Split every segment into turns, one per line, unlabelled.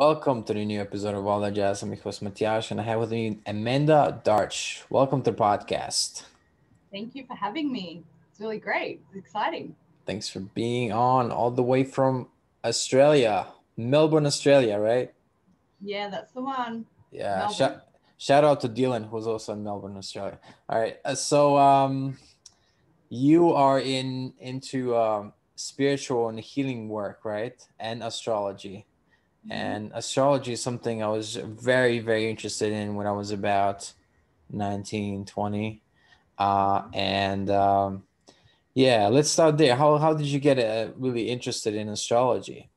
Welcome to the new episode of All That Jazz. I'm your host Matthias, and I have with me Amanda Darch. Welcome to the podcast.
Thank you for having me. It's really great. It's exciting.
Thanks for being on all the way from Australia, Melbourne, Australia, right?
Yeah, that's the one.
Yeah.
Melbourne.
Shout out to Dylan, who's also in Melbourne, Australia. All right. So you are into spiritual and healing work, right? And astrology.
hmm
And astrology is something I was very, very interested in when I was about 19, 20. And yeah, let's start there. How did you get really interested in astrology?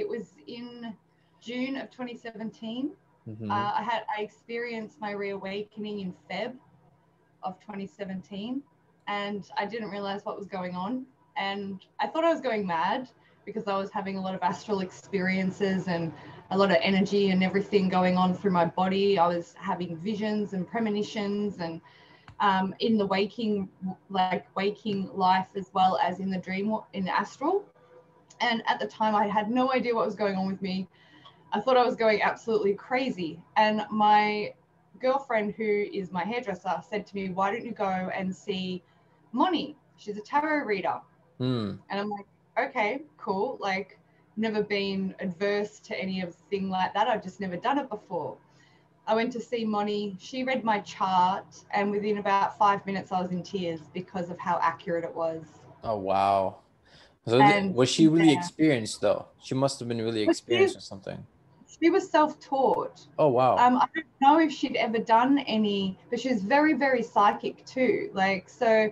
It was in June of 2017.
Mm-hmm.
I experienced my reawakening in Feb of 2017, and I didn't realize what was going on. And I thought I was going mad because I was having a lot of astral experiences and a lot of energy and everything going on through my body. I was having visions and premonitions and in the waking life as well as in the dream, in the astral. And at the time, I had no idea what was going on with me. I thought I was going absolutely crazy. And my girlfriend, who is my hairdresser, said to me, "Why don't you go and see Moni? She's a tarot reader."
Hmm.
And I'm like, okay, cool. Like, never been adverse to any of thing like that. I've just never done it before. I went to see Moni. She read my chart, and within about 5 minutes, I was in tears because of how accurate it was.
Oh, wow. So
And
was she really
yeah,
experienced though? She must have been really
but
experienced or something.
she was self-taught.
Oh, wow.
I don't know if she'd ever done any, but she was very, very psychic too. Like, so,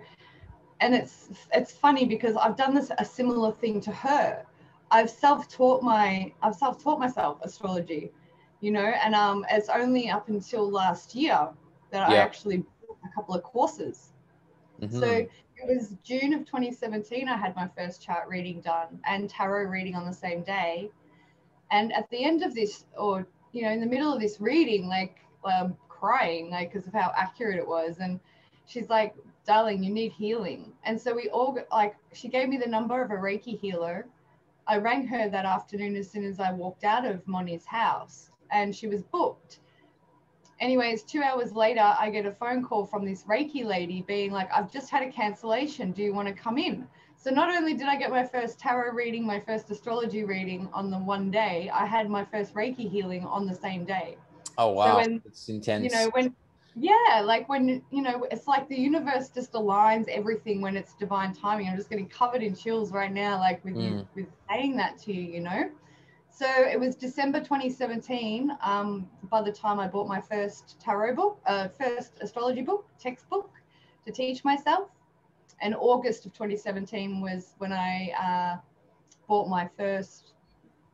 and it's funny because I've done a similar thing to her. I've self-taught myself astrology, and it's only up until last year that I
Yeah.
actually bought a couple of courses. So
Mm-hmm.
it was June of 2017 I had my first chart reading done and tarot reading on the same day. And at the end of this, or in the middle of this reading, like crying, like because of how accurate it was, and she's like, "Darling, you need healing." And so we all like, she gave me the number of a Reiki healer. I rang her that afternoon as soon as I walked out of Moni's house, and she was booked. Anyways, 2 hours later, I get a phone call from this Reiki lady being like, "I've just had a cancellation. Do you want to come in?" So not only did I get my first tarot reading, my first astrology reading on the one day, I had my first Reiki healing on the same day.
Oh,
So
wow.
when,
It's intense.
yeah, like when, it's like the universe just aligns everything when it's divine timing. I'm just getting covered in chills right now, like with you,
Mm.
with saying that to you. So it was December 2017. By the time I bought my first tarot book, first astrology book, textbook to teach myself. And August of 2017 was when I bought my first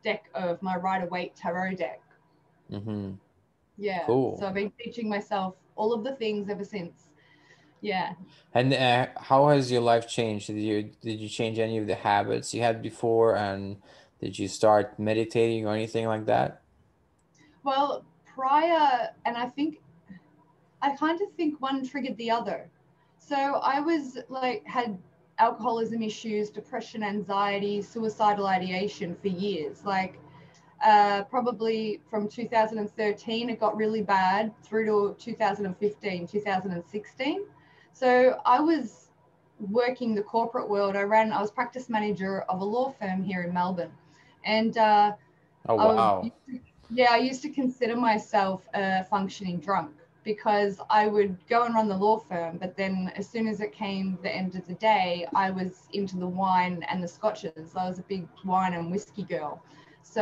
deck of my Rider-Waite tarot deck.
Mm-hmm.
Yeah. So
Cool.
I've been teaching myself all of the things ever since. Yeah.
And how has your life changed? Did you change any of the habits you had before, and did you start meditating or anything like that?
Well, prior, and I kind of think one triggered the other. So I was like, had alcoholism issues, depression, anxiety, suicidal ideation for years. Like, probably from 2013, it got really bad through to 2015, 2016. So I was working the corporate world. I was practice manager of a law firm here in Melbourne. And
Oh,
I
wow.
yeah, I used to consider myself a functioning drunk because I would go and run the law firm, but then as soon as it came the end of the day, I was into the wine and the scotches. I was a big wine and whiskey girl. So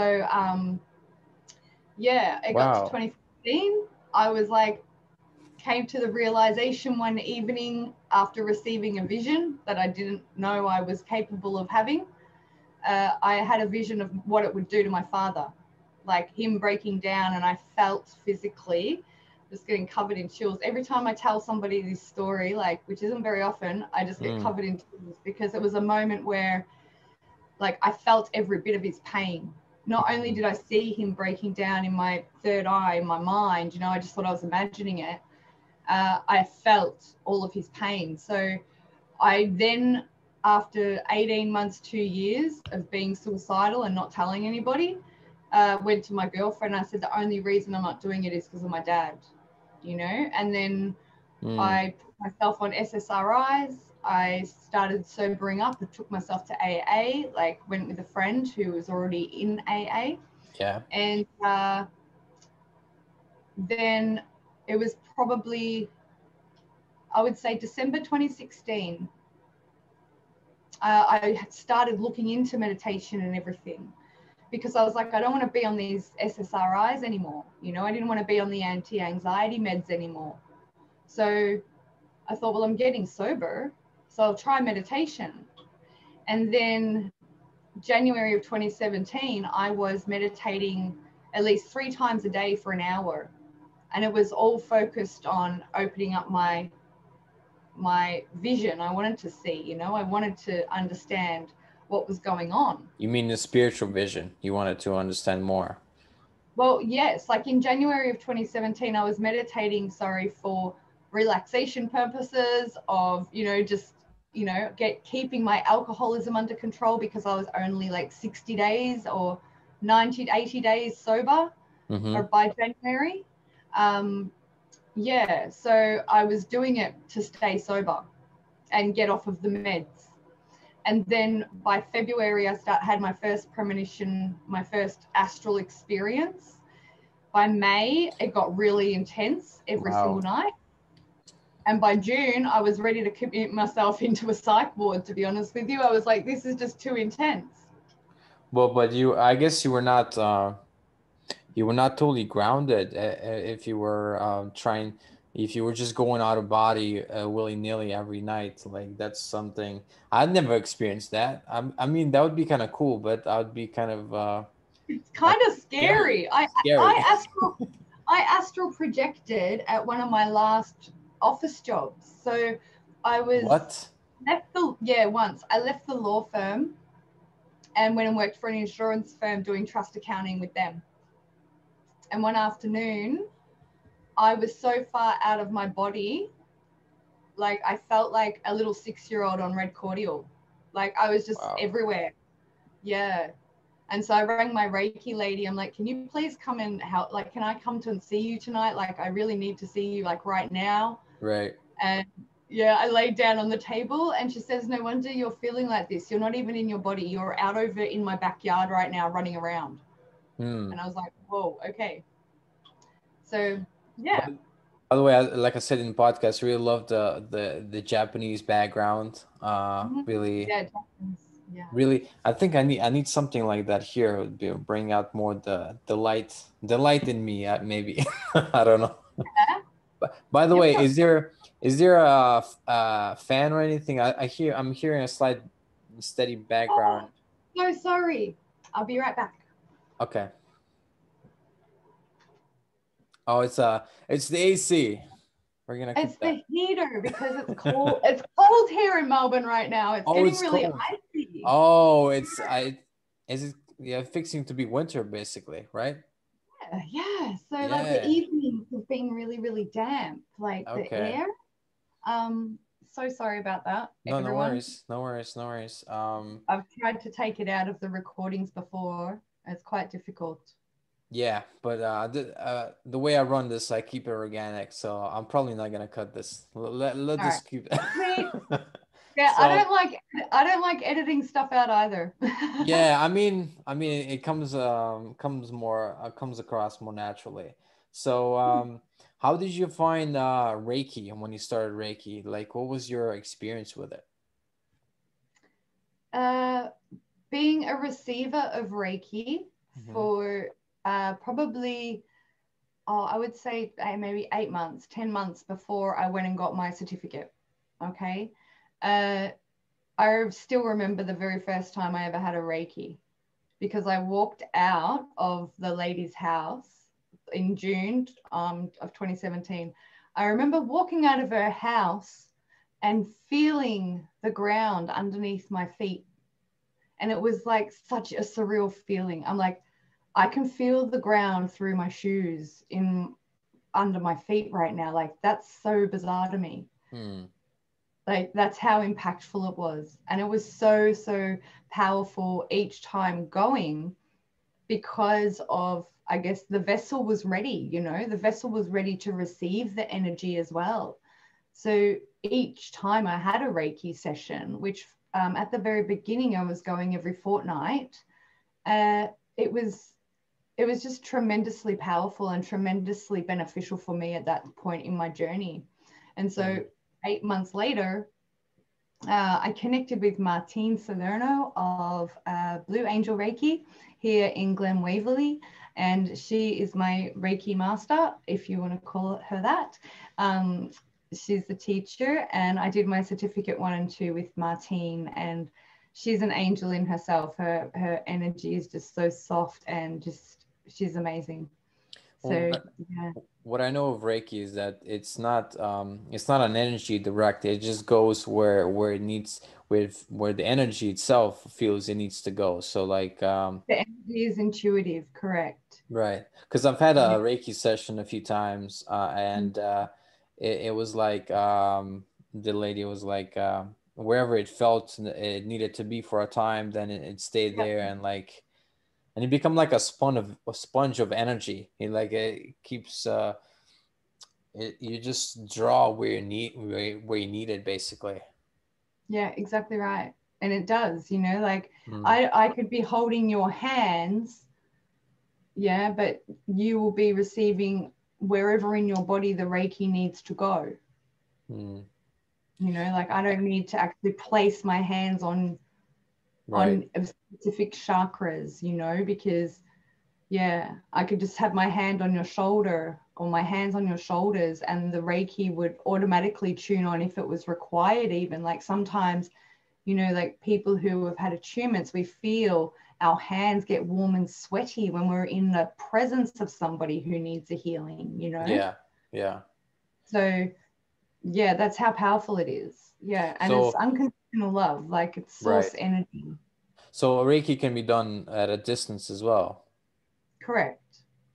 yeah, it got to
Wow.
2015. I was like, came to the realization one evening after receiving a vision that I didn't know I was capable of having. I had a vision of what it would do to my father, like him breaking down, and I felt physically just getting covered in chills. Every time I tell somebody this story, like, which isn't very often, I just get
Mm.
covered in chills because it was a moment where, like, I felt every bit of his pain. Not only
Mhm.
did I see him breaking down in my third eye, in my mind, I just thought I was imagining it. I felt all of his pain. So I then after 18 months, 2 years of being suicidal and not telling anybody, went to my girlfriend and I said, the only reason I'm not doing it is because of my dad, you know? And then I put myself on SSRIs. I started sobering up. I took myself to AA, like went with a friend who was already in AA.
Yeah.
And then it was probably, I would say December 2016. I had started looking into meditation and everything because I was like, I don't want to be on these SSRIs anymore. You know, I didn't want to be on the anti-anxiety meds anymore. So I thought, well, I'm getting sober, so I'll try meditation. And then January of 2017, I was meditating at least 3 times a day for an hour. And it was all focused on opening up my vision. I wanted to see, you know, I wanted to understand what was going on.
You mean the spiritual vision? You wanted to understand more.
Well, yes, like in January of 2017, I was meditating, for relaxation purposes of, you know, just, you know, keeping my alcoholism under control because I was only like 60 days or 90, 80 days sober or by January. Yeah, so I was doing it to stay sober and get off of the meds. And then by February, I had my first premonition, my first astral experience. By May, it got really intense every single night. And by June, I was ready to commit myself into a psych ward, to be honest with you. I was like, this is just too intense.
Well, but I guess you were not totally grounded if you were if you were just going out of body willy-nilly every night. Like that's something I'd never experienced that. I mean, that would be kind of cool, but I would be kind of
it's kind of scary.
Scary.
I astral projected at one of my last office jobs. So I was
What?
once I left the law firm and went and worked for an insurance firm doing trust accounting with them. And one afternoon, I was so far out of my body, like I felt like a little 6-year-old on red cordial. Like I was just everywhere. Yeah. And so I rang my Reiki lady. I'm like, can you please come and help? Like, can I come to and see you tonight? Like, I really need to see you like right now.
Right.
And yeah, I laid down on the table and she says, no wonder you're feeling like this. You're not even in your body. You're out over in my backyard right now running around. And I was like, whoa, okay. So, yeah.
By the way, like I said in the podcast, I really love the Japanese background. Really,
yeah.
really, I think I need something like that here. It would bring out more the light in me. Maybe I don't know.
Yeah.
But by the way, is there a fan or anything? I'm hearing a slight steady background.
Oh, so sorry. I'll be right back.
Okay. Oh, it's the AC. We're gonna keep
It's
that.
the heater because it's cold. It's cold here in Melbourne right now. It's getting really
cold.
icy.
Oh, is it fixing to be winter basically, right?
Yeah. So like the evenings have been really, really damp. Like the air. So sorry about that.
No,
everyone.
no worries.
I've tried to take it out of the recordings before. It's quite difficult.
Yeah, but the way I run this, I keep it organic, so I'm probably not gonna cut this. Let this keep.
Yeah, so, I don't like editing stuff out either.
Yeah, I mean, it comes across more naturally. So, how did you find Reiki when you started Reiki? Like, what was your experience with it?
Being a receiver of Reiki for probably, I would say maybe 8 months, 10 months before I went and got my certificate. Okay. I still remember the very first time I ever had a Reiki because I walked out of the lady's house in June of 2017. I remember walking out of her house and feeling the ground underneath my feet. And it was like such a surreal feeling. I'm like, I can feel the ground through my shoes under my feet right now. Like that's so bizarre to me. Like that's how impactful it was. And it was so, so powerful each time going, because of, I guess, the vessel was ready, you know, the vessel was ready to receive the energy as well. So each time I had a Reiki session, which at the very beginning I was going every fortnight, it was just tremendously powerful and tremendously beneficial for me at that point in my journey. And so 8 months later, I connected with Martine Salerno of Blue Angel Reiki here in Glen Waverley, and she is my Reiki master, if you want to call her that. She's the teacher, and I did my certificate 1 and 2 with Martine, and she's an angel in herself. Her energy is just so soft, and just she's amazing. So yeah.
What I know of Reiki is that it's not an energy direct. It just goes where it needs, where the energy itself feels it needs to go. So like
The energy is intuitive, correct?
right, because I've had
Yeah.
a Reiki session a few times, and it was like the lady was like wherever it felt it needed to be for a time, then it stayed
Yep.
there, and like, and you become like a sponge of energy. It keeps you just draw where you need it, basically.
Yeah, exactly right. And it does, you know, like
Mm.
I could be holding your hands, yeah, but you will be receiving wherever in your body the Reiki needs to go.
Mm.
You know, like I don't need to actually place my hands on
Right.
specific chakras, you know, because yeah, I could just have my hand on your shoulder or my hands on your shoulders, and the Reiki would automatically tune on if it was required. Even like sometimes, you know, like people who have had attunements, we feel our hands get warm and sweaty when we're in the presence of somebody who needs a healing, you know?
Yeah. Yeah.
So yeah, that's how powerful it is. Yeah. And it's
So
unconditional love, like it's
right.
source energy.
So Reiki can be done at a distance as well.
Correct.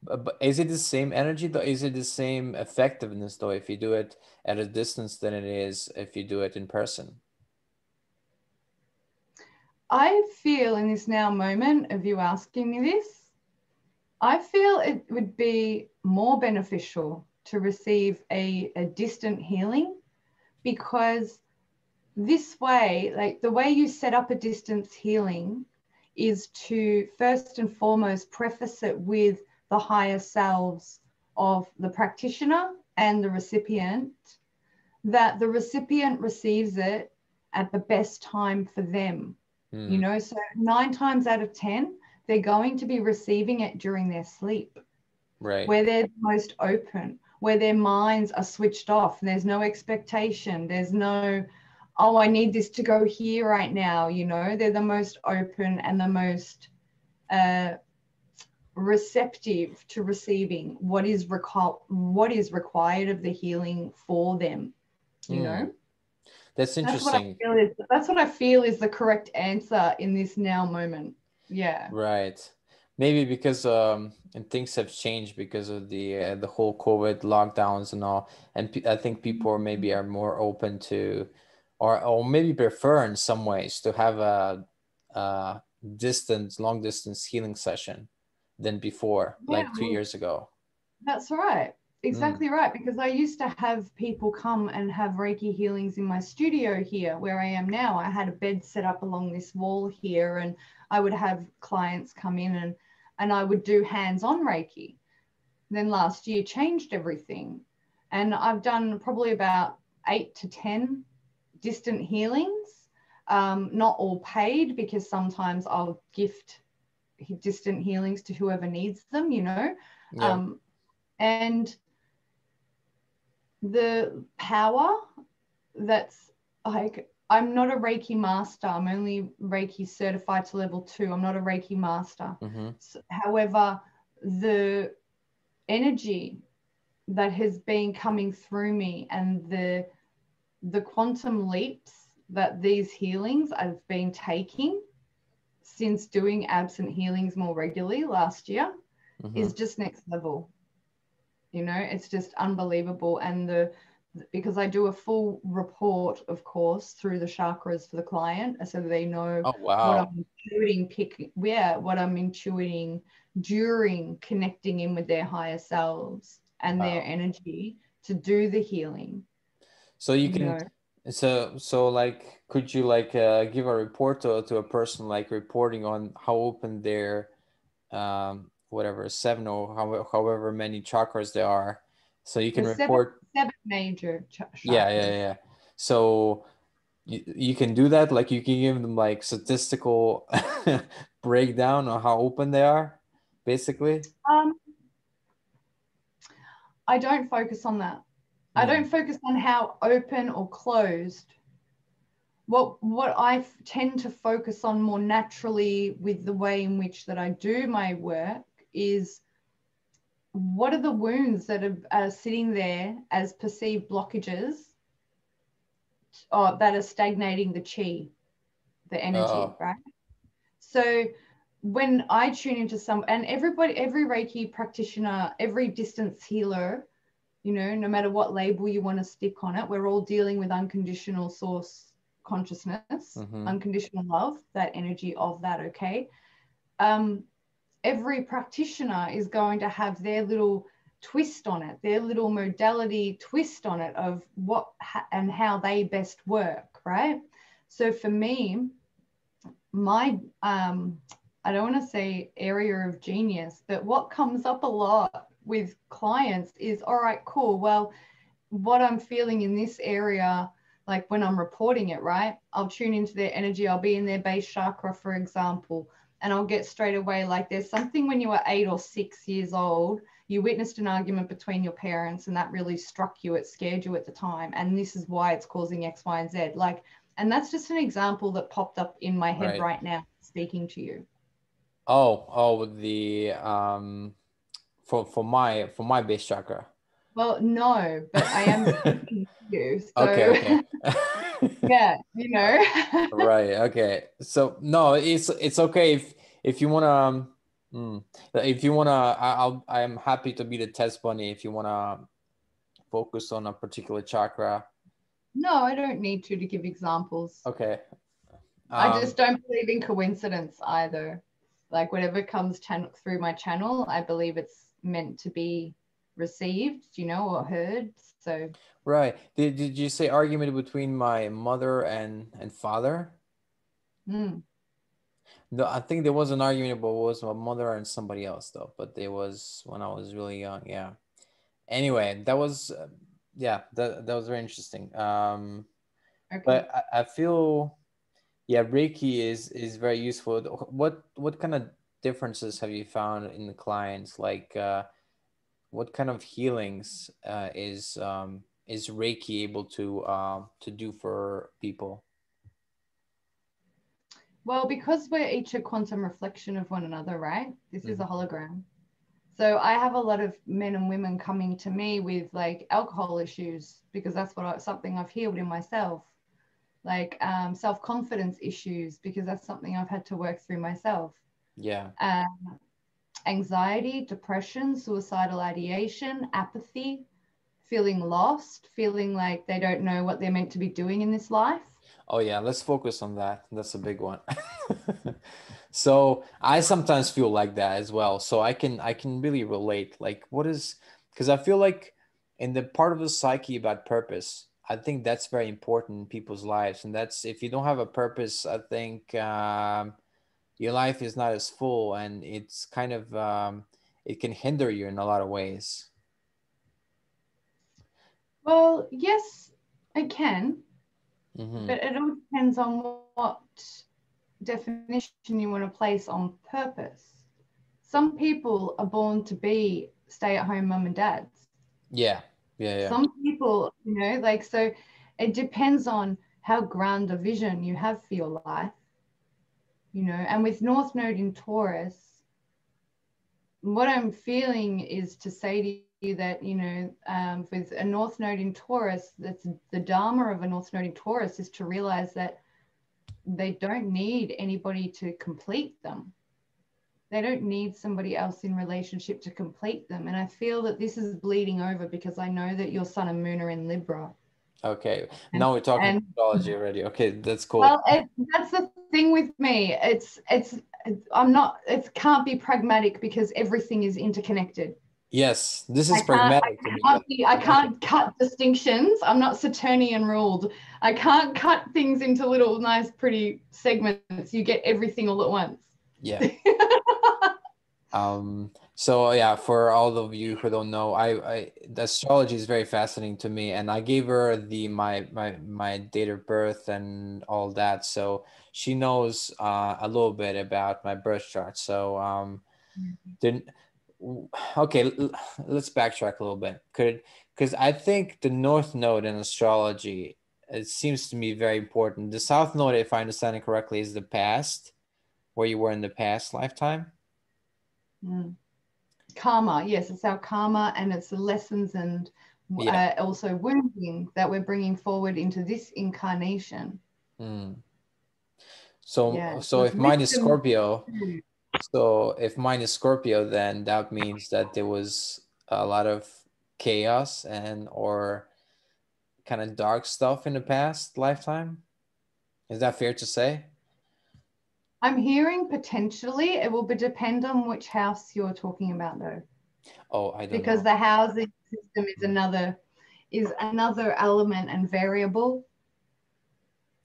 But is it the same energy though? Is it the same effectiveness though if you do it at a distance than it is if you do it in person?
I feel in this now moment of you asking me this, I feel it would be more beneficial to receive a distant healing, because this way, like the way you set up a distance healing is to first and foremost preface it with the higher selves of the practitioner and the recipient, that the recipient receives it at the best time for them. You
Mm.
know, so 9 times out of 10, they're going to be receiving it during their sleep,
Right.
where they're most open, where their minds are switched off, and there's no expectation. There's no, oh, I need this to go here right now. You know, they're the most open and the most receptive to receiving what is required of the healing for them. You
Mm.
know,
That's interesting.
that's what I feel is the correct answer in this now moment. Yeah.
Right. Maybe because and things have changed because of the whole COVID lockdowns and all, and I think people are more open to, or maybe prefer in some ways to have a long distance healing session than before,
Yeah,
like 2 years ago.
that's right.
Mm.
Exactly right. Because I used to have people come and have Reiki healings in my studio here where I am now. I had a bed set up along this wall here, and I would have clients come in, and I would do hands-on Reiki. Then last year changed everything. And I've done probably about 8 to 10 distant healings, not all paid, because sometimes I'll gift distant healings to whoever needs them, you know.
Yeah.
Um, and the power that's like, I'm not a Reiki master. I'm only Reiki certified to level 2. I'm not a Reiki master.
Mm-hmm.
So, however, the energy that has been coming through me, and the quantum leaps that these healings I've been taking since doing absent healings more regularly last year
Mm-hmm.
is just next level. You know, it's just unbelievable. And because I do a full report, of course, through the chakras for the client, so they know
Oh,
what
wow.
I'm intuiting, what I'm intuiting during connecting in with their higher selves and their
Wow.
energy to do the healing.
So you
You
can,
know,
so like, could you like give a report to a person, like reporting on how open their whatever, seven or however many chakras there are. So you can
there's
report.
seven major
Yeah, yeah,
chakras.
yeah. So you can do that. Like you can give them like statistical breakdown on how open they are, basically.
Um, I don't focus on that. I don't
Mm.
focus on how open or closed. What I tend to focus on more naturally with the way in which that I do my work is what are the wounds that are sitting there as perceived blockages, or that are stagnating the chi, the energy,
Oh,
right? So when I tune into some, and everybody, every Reiki practitioner, every distance healer, you know, no matter what label you want to stick on it, we're all dealing with unconditional source consciousness,
mm-hmm.
unconditional love, that energy of that, okay? Every practitioner is going to have their little twist on it, their little modality twist on it of what and how they best work, right? So for me, my I don't want to say area of genius, but what comes up a lot with clients is, all right, cool, well, what I'm feeling in this area, like when I'm reporting it, right, I'll tune into their energy, I'll be in their base chakra, for example, and I'll get straight away like, there's something when you were 8 or 6 years old, you witnessed an argument between your parents and that really struck you, it scared you at the time, and this is why it's causing X, Y, and Z. Like, and that's just an example that popped up in my head
Right.
right now speaking to you.
Oh, the for my base chakra.
Well, no, but I am speaking to you,
Okay,
so
okay.
yeah, you know.
Right. Okay. So no, it's okay if you wanna if you wanna I'm happy to be the test bunny if you wanna focus on a particular chakra.
No, I don't need to give examples.
Okay.
I
Um
just don't believe in coincidence either. Like whatever comes through my channel, I believe it's meant to be received, you know, or heard. So,
right. Did you say argument between my mother and father?
mm,
No, I think there was an argument, but it was my mother and somebody else though. But it was when I was really young. Yeah. Anyway, that was yeah, that was very interesting.
okay.
But I feel yeah, Reiki is very useful. What kind of differences have you found in the clients? Like what kind of healings is Reiki able to do for people?
Well, because we're each a quantum reflection of one another, right? This is a
Hmm.
hologram. So I have a lot of men and women coming to me with like alcohol issues because that's something I've healed in myself. Like self-confidence issues because that's something I've had to work through myself.
Yeah.
Um, Anxiety, depression, suicidal ideation, apathy, feeling lost, feeling like they don't know what they're meant to be doing in this life.
Oh yeah, let's focus on that. That's a big one. So I sometimes feel like that as well. So I can really relate. Like what is because I feel like in the part of the psyche about purpose, I think that's very important in people's lives. And that's if you don't have a purpose, I think your life is not as full and it's kind of it can hinder you in a lot of ways.
Well, yes, it can,
Hmm.
but it all depends on what definition you want to place on purpose. Some people are born to be stay-at-home mum and dads.
Yeah. Yeah, yeah.
Some people, you know, like, so it depends on how grand a vision you have for your life, you know. And with North Node in Taurus, what I'm feeling is to say to you that, you know, with a North Node in Taurus, that's the Dharma of a North Node in Taurus is to realize that they don't need anybody to complete them. they don't need somebody else in relationship to complete them. And I feel that this is bleeding over because I know that your sun and moon are in Libra.
Okay.
And,
Now we're talking
and
astrology already. Okay, that's cool.
well, that's the thing with me. I'm not, it can't be pragmatic because everything is interconnected.
Yes, this is pragmatic to me.
I can't cut distinctions. I'm not Saturnian ruled. I can't cut things into little nice pretty segments. You get everything all at once.
Yeah. So yeah, for all of you who don't know, the astrology is very fascinating to me, and I gave her my date of birth and all that, so she knows a little bit about my birth chart. So then okay, let's backtrack a little bit. Because I think the North Node in astrology, it seems to me very important. The South Node, if I understand it correctly, is the past, where you were in the past lifetime.
Karma, yes, it's our karma, and it's the lessons and also wounding that we're bringing forward into this incarnation.
So if mine is Scorpio, then that means that there was a lot of chaos and or kind of dark stuff in the past lifetime. Is that fair to say?
I'm hearing potentially. It will depend on which house you're talking about, though.
Oh, I don't know.
Because the housing system is another element and variable.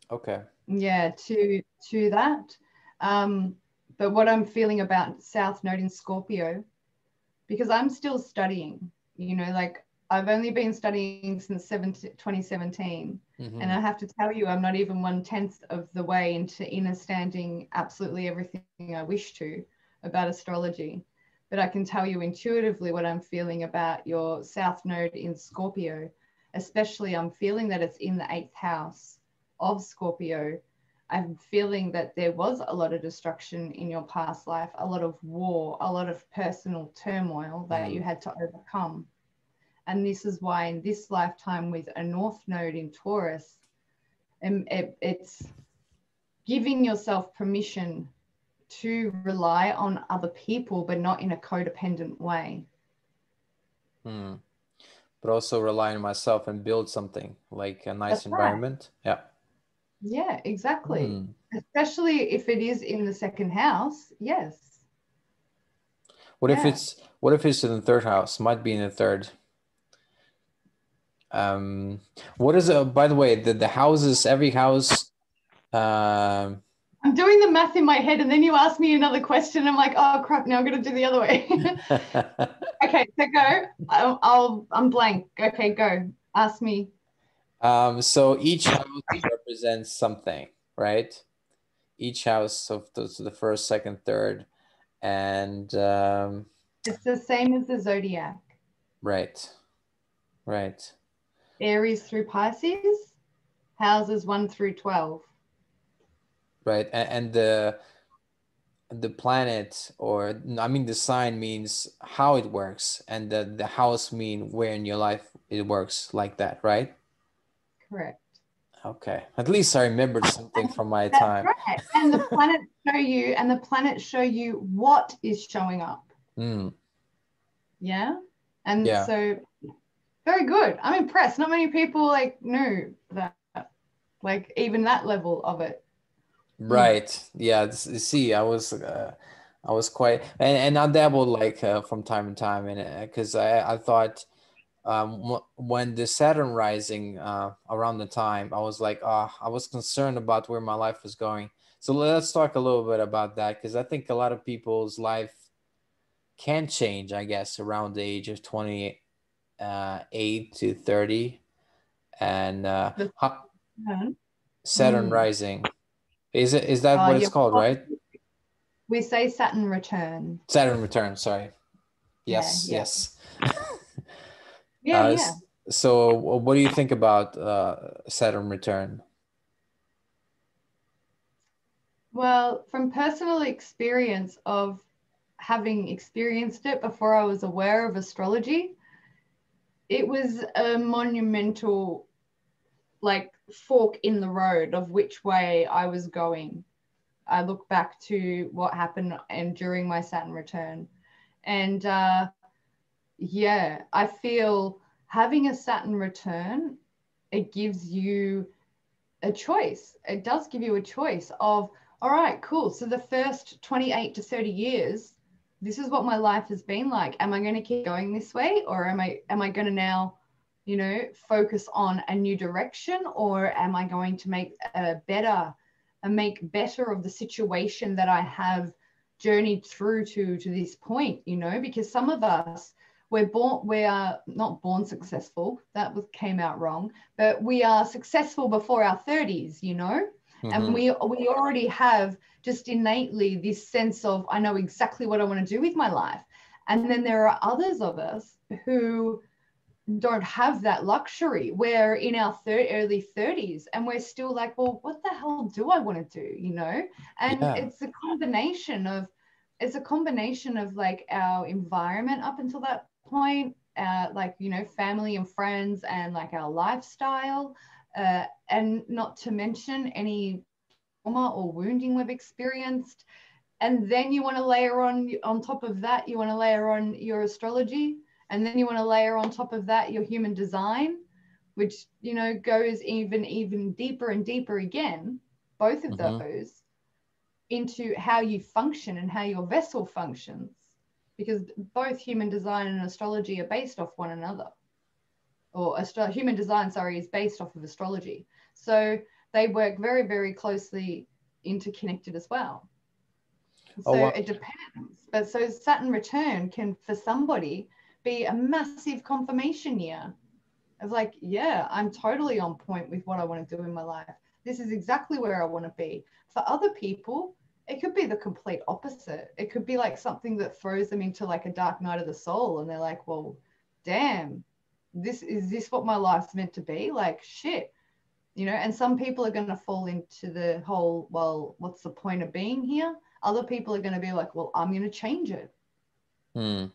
Okay.
Yeah, to that. But what I'm feeling about South Node in Scorpio, because I'm still studying, like I've only been studying since 2017. And I have to tell you, I'm not even 1/10 of the way into understanding absolutely everything I wish to about astrology. But I can tell you intuitively what I'm feeling about your South Node in Scorpio. Especially, I'm feeling that it's in the 8th house of Scorpio. I'm feeling that there was a lot of destruction in your past life, a lot of war, a lot of personal turmoil that you had to overcome. And this is why in this lifetime with a North Node in Taurus, it's giving yourself permission to rely on other people, but not in a codependent way.
But also rely on myself and build something like a nice environment. Right.
Yeah, exactly. Especially if it is in the 2nd house. Yes.
What if it's in the 3rd house? Might be in the 3rd. What is by the way, the houses, every house,
I'm doing the math in my head, and then you ask me another question. I'm like, oh crap! Now I'm gonna do the other way. Okay, so go. I'm blank. Okay, go. Ask me.
So each house represents something, right? Each house of the 1st, 2nd, 3rd, and
it's the same as the zodiac.
Right.
Aries through Pisces, houses 1 through 12.
Right, and the planet, or I mean the sign, means how it works, and the house mean where in your life it works, like that, right?
Correct.
Okay, at least I remembered something from my time.
Right. And the planets show you what is showing up. Yeah. And so very good. I'm impressed. Not many people knew that, even that level of it.
Right. Yeah. See, I was quite, and I dabbled from time to time in it, because I thought when the Saturn rising around the time, I was like, I was concerned about where my life was going. So let's talk a little bit about that, because I think a lot of people's life can change, I guess, around the age of 28 to 30, and Saturn rising. Is that what it's called, right?
We say Saturn Return.
Saturn Return, sorry. Yes, yeah. Yes.
Yeah.
So what do you think about Saturn Return?
Well, from personal experience of having experienced it before I was aware of astrology, it was a monumental fork in the road of which way I was going. I look back to what happened and during my Saturn return. And yeah, I feel having a Saturn return, it gives you a choice. It does give you a choice of, all right, cool. So the first 28 to 30 years, this is what my life has been like. Am I going to keep going this way, or am I going to now, you know, focus on a new direction, or am I going to make better of the situation that I have journeyed through to this point, you know? Because some of us, we are not born successful. That came out wrong, but we are successful before our 30s, you know? And we already have just innately this sense of, I know exactly what I want to do with my life. And then there are others of us who don't have that luxury. We're in our early 30s and we're still like, well, what the hell do I want to do, you know? And
Yeah.
it's a combination of like our environment up until that point, like, you know, family and friends, and like our lifestyle, and not to mention any trauma or wounding we've experienced. And then you want to layer on top of that, you want to layer on your astrology, and then you want to layer on top of that your human design, which, you know, goes even deeper and deeper again, both of those, into how you function and how your vessel functions, because both human design and astrology are based off one another, or human design, sorry, is based off of astrology. So they work very, very closely interconnected as well.
Oh,
So
wow.
it depends. But so Saturn return can, for somebody, be a massive confirmation year of like, yeah, I'm totally on point with what I want to do in my life. This is exactly where I want to be. For other people, it could be the complete opposite. It could be like something that throws them into like a dark night of the soul. And they're like, well, damn, is this what my life's meant to be? Like, shit, you know? And some people are going to fall into the whole, well, what's the point of being here? Other people are going to be like, well, I'm going to change it. Because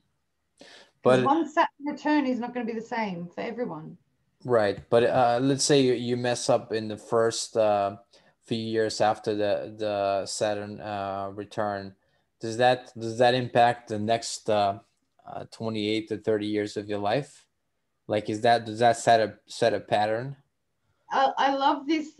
But
one Saturn return is not going to be the same for everyone.
right, but let's say you mess up in the first few years after the Saturn return. Does that impact the next 28 to 30 years of your life? Like, does that set a pattern?
I love this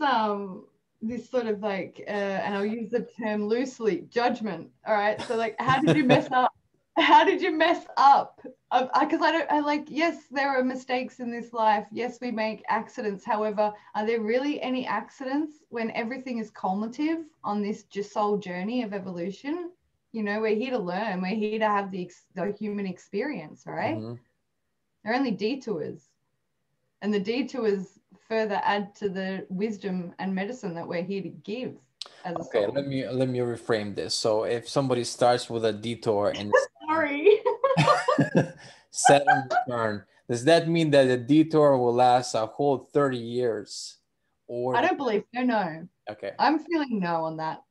sort of like, and I'll use the term loosely, judgment. All right, so like, how did you mess up? How did you mess up? Because I like, yes, there are mistakes in this life. Yes, we make accidents. However, are there really any accidents when everything is cumulative on this just soul journey of evolution? You know, we're here to learn. We're here to have the human experience, right? They're only detours. And the detours further add to the wisdom and medicine that we're here to give as a
Okay,
soul.
let me reframe this. So if somebody starts with a detour in
Sorry.
Saturn return, does that mean that the detour will last a whole 30 years? Or
I don't believe so, no.
okay,
I'm feeling no on that.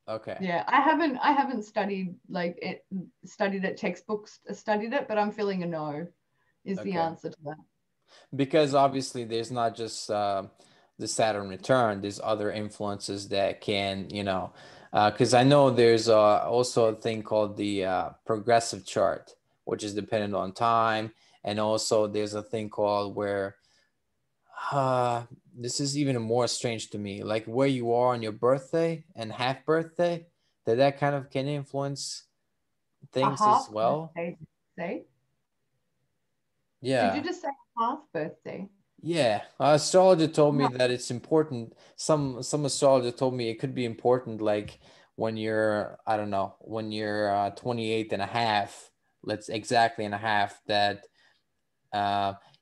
okay,
Yeah, I haven't studied studied it, textbooks studied it, but I'm feeling a no is the
okay.
answer to that.
Because obviously there's not just the Saturn return, there's other influences that can, because I know there's also a thing called the progressive chart, which is dependent on time. And also there's a thing called where this is even more strange to me, like where you are on your birthday and half birthday, that kind of can influence
A
things as
half
well.
birthday, did you say? Did you
Yeah.
just say half birthday?
Yeah, astrologer told me that it's important. Some astrologer told me it could be important, like when you're, I don't know, when you're 28 and a half, let's exactly and a half, that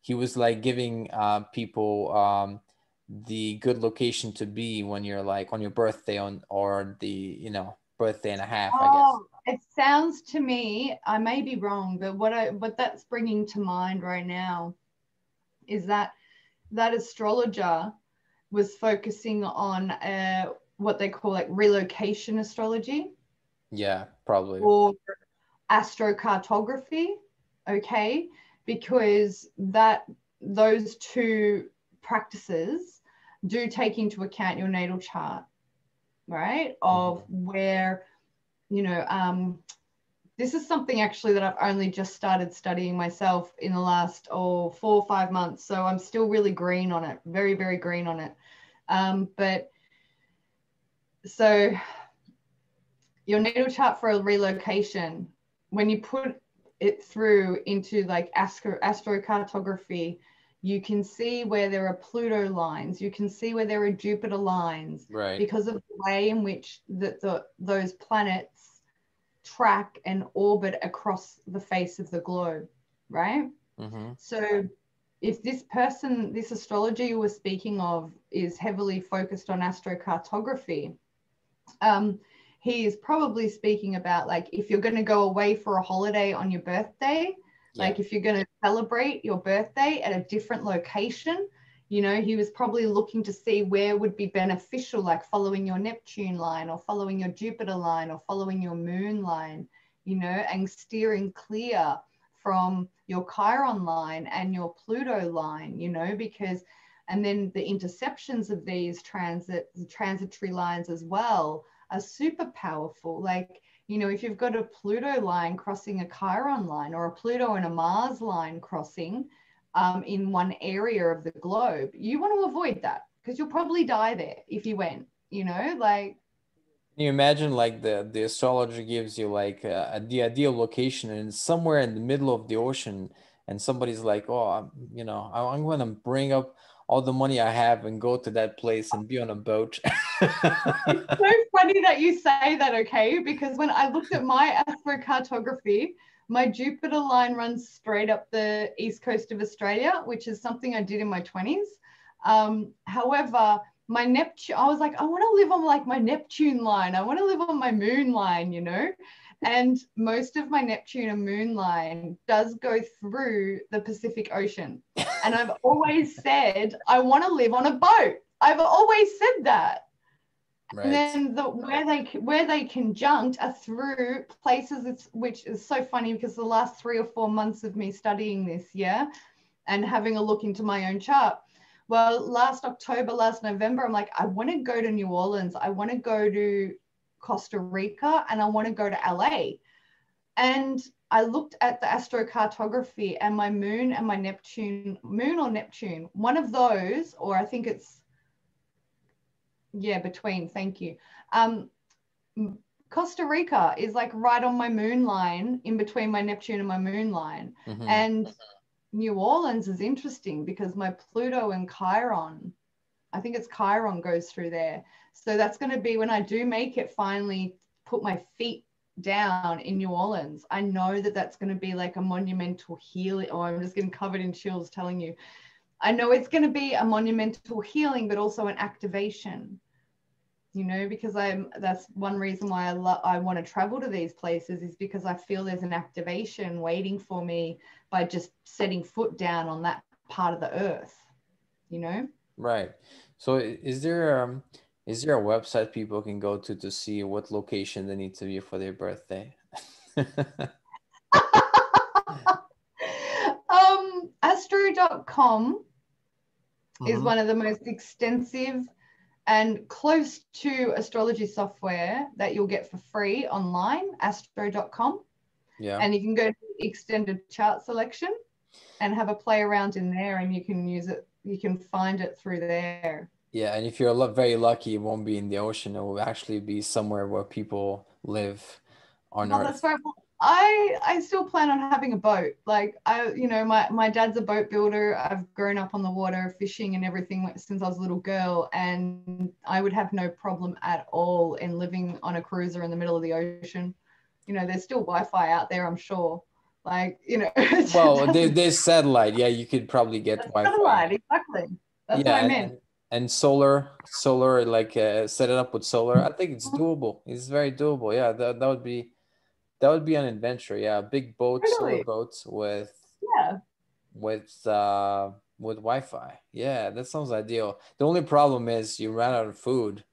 he was like giving people the good location to be when you're like on your birthday on or the, birthday and a half, I guess.
Oh, it sounds to me, I may be wrong, but what that's bringing to mind right now is that that astrologer was focusing on what they call like relocation astrology
Yeah, probably.
or astrocartography, okay? Because those two practices do take into account your natal chart. right? Of where, you know, this is something actually that I've only just started studying myself in the last 4 or 5 months. So I'm still really green on it, very, very green on it. But so your natal chart for a relocation, when you put it through into like astrocartography, you can see where there are Pluto lines, you can see where there are Jupiter lines,
Right.
because of the way in which those planets track and orbit across the face of the globe, right? So if this person, this astrologer you were speaking of, is heavily focused on astrocartography, he is probably speaking about, like, if you're going to go away for a holiday on your birthday, like if you're going to celebrate your birthday at a different location, you know, he was probably looking to see where would be beneficial, like following your Neptune line or following your Jupiter line or following your moon line, you know, and steering clear from your Chiron line and your Pluto line, you know, because, and then the interceptions of these transitory lines as well are super powerful. Like, you know, if you've got a Pluto line crossing a Chiron line, or a Pluto and a Mars line crossing in one area of the globe, you want to avoid that, because you'll probably die there if you went, you know, like.
Can you imagine, like, the astrologer gives you like the ideal location and it's somewhere in the middle of the ocean, and somebody's like, oh, you know, I'm going to bring up all the money I have and go to that place and be on a boat.
It's so funny that you say that, okay? Because when I looked at my astrocartography, my Jupiter line runs straight up the east coast of Australia, which is something I did in my 20s. However, my Neptune, I was like, I want to live on like my Neptune line. I want to live on my moon line, you know? And most of my Neptune and moon line does go through the Pacific Ocean. And I've always said, I want to live on a boat. I've always said that.
Right.
And then where they conjunct are through places, which is so funny, because the last 3 or 4 months of me studying this, and having a look into my own chart. Well, last November, I'm like, I want to go to New Orleans. I want to go to Costa Rica, and I want to go to LA. And I looked at the astrocartography, and my moon and my Neptune, moon or Neptune, one of those, or I think it's, between, thank you. Costa Rica is like right on my moon line, in between my Neptune and my moon line. And New Orleans is interesting because my Pluto and Chiron, I think it's Chiron, goes through there. So that's going to be when I do make it finally put my feet down in New Orleans. I know that that's going to be like a monumental healing. Oh, I'm just getting covered in chills telling you. I know it's going to be a monumental healing, but also an activation, you know, because that's one reason why I want to travel to these places, is because I feel there's an activation waiting for me by just setting foot down on that part of the earth, you know?
Right. So is there a website people can go to see what location they need to be for their birthday?
Astro.com is one of the most extensive and close to astrology software that you'll get for free online, astro.com. And you can go to extended chart selection and have a play around in there, and you can use it, you can find it through there.
Yeah, and if you're very lucky, it won't be in the ocean. It will actually be somewhere where people live on Earth.
That's right. I still plan on having a boat. Like, my dad's a boat builder. I've grown up on the water, fishing and everything since I was a little girl, and I would have no problem at all in living on a cruiser in the middle of the ocean. You know, there's still Wi-Fi out there, I'm sure. Like, you know.
Well, there's satellite. Yeah, you could probably get Wi-Fi.
Satellite, exactly. That's what I meant.
And solar, like set it up with solar. I think it's doable. It's very doable. Yeah, that would be an adventure. Yeah, a big boat, solar boats with Wi-Fi. Yeah, that sounds ideal. The only problem is you ran out of food.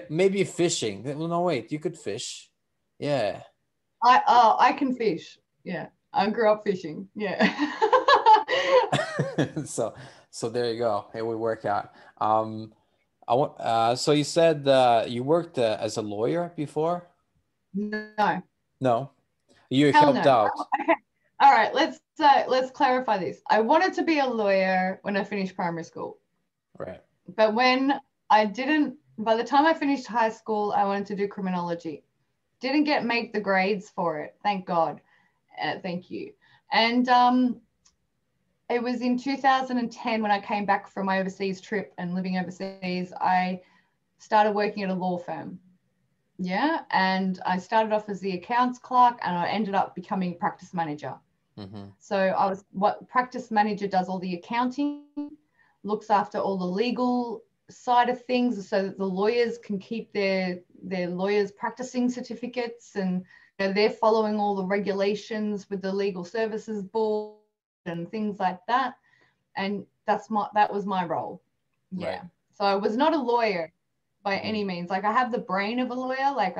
Maybe fishing. No, wait, you could fish. Yeah.
I can fish. Yeah, I grew up fishing. Yeah.
So there you go. It would work out. I want. So you said you worked as a lawyer before?
No,
No, you
hell
helped
no.
out.
Okay. All right, let's clarify this. I wanted to be a lawyer when I finished primary school.
Right.
But when I didn't, by the time I finished high school, I wanted to do criminology. Didn't make the grades for it, thank God. Thank you. And it was in 2010 when I came back from my overseas trip and living overseas, I started working at a law firm. Yeah. And I started off as the accounts clerk and I ended up becoming practice manager.
Mm-hmm.
So I was what practice manager does all the accounting, looks after all the legal side of things so that the lawyers can keep their lawyers practicing certificates, and they're following all the regulations with the legal services board and things like that. And that was my role.
Right.
Yeah. So I was not a lawyer by
Mm-hmm.
any means. Like I have the brain of a lawyer. Like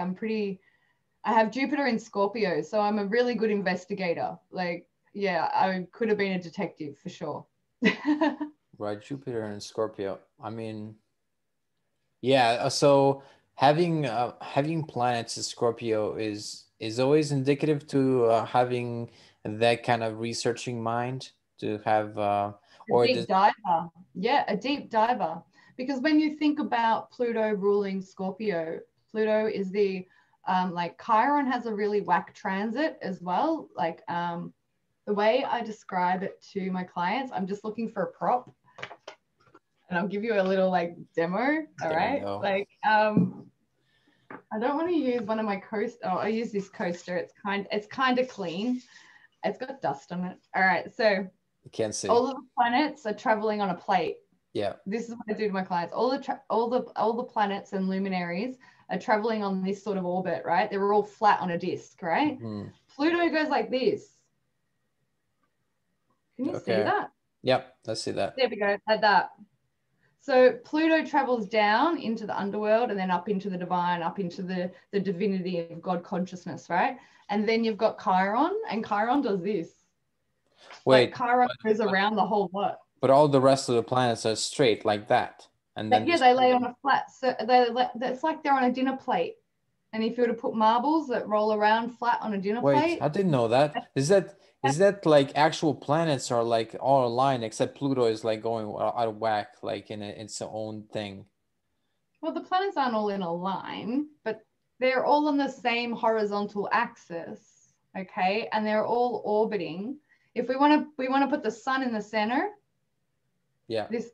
I have Jupiter in Scorpio, so I'm a really good investigator. Like, yeah, I could have been a detective for sure.
Right. Jupiter and Scorpio. I mean, yeah. So having planets in Scorpio is always indicative to having that kind of researching mind to have
A
or
deep
the
diver. Yeah, a deep diver. Because when you think about Pluto ruling Scorpio, Pluto is like Chiron has a really whack transit as well. Like the way I describe it to my clients, I'm just looking for a prop and I'll give you a little like demo. All
there you
right.
go.
Like I don't want to use one of my I use this coaster. It's kind of clean. It's got dust on it. All right. So
You can't see.
all of the planets are traveling on a plate.
Yeah.
This is what I do to my clients. All the planets and luminaries are traveling on this sort of orbit, right? They're all flat on a disk, right?
Mm-hmm.
Pluto goes like this. Can you see
Okay.
that?
Yep. Let's see that.
There we go, like that. So Pluto travels down into the underworld and then up into the divine, up into the divinity of God consciousness, right? And then you've got Chiron, and Chiron does this. Like
Wait,
Chiron goes around the whole lot.
but all the rest of the planets are straight like that, and then
Yeah,
this.
they lay on a flat. So it's like they're on a dinner plate. And if you were to put marbles that roll around flat on a dinner
Wait,
plate,
I didn't know that. Is that like actual planets are like all aligned except Pluto is like going out of whack, like in its own thing.
well, the planets aren't all in a line, but they're all on the same horizontal axis, okay? And they're all orbiting. If we want to put the sun in the center,
Yeah.
this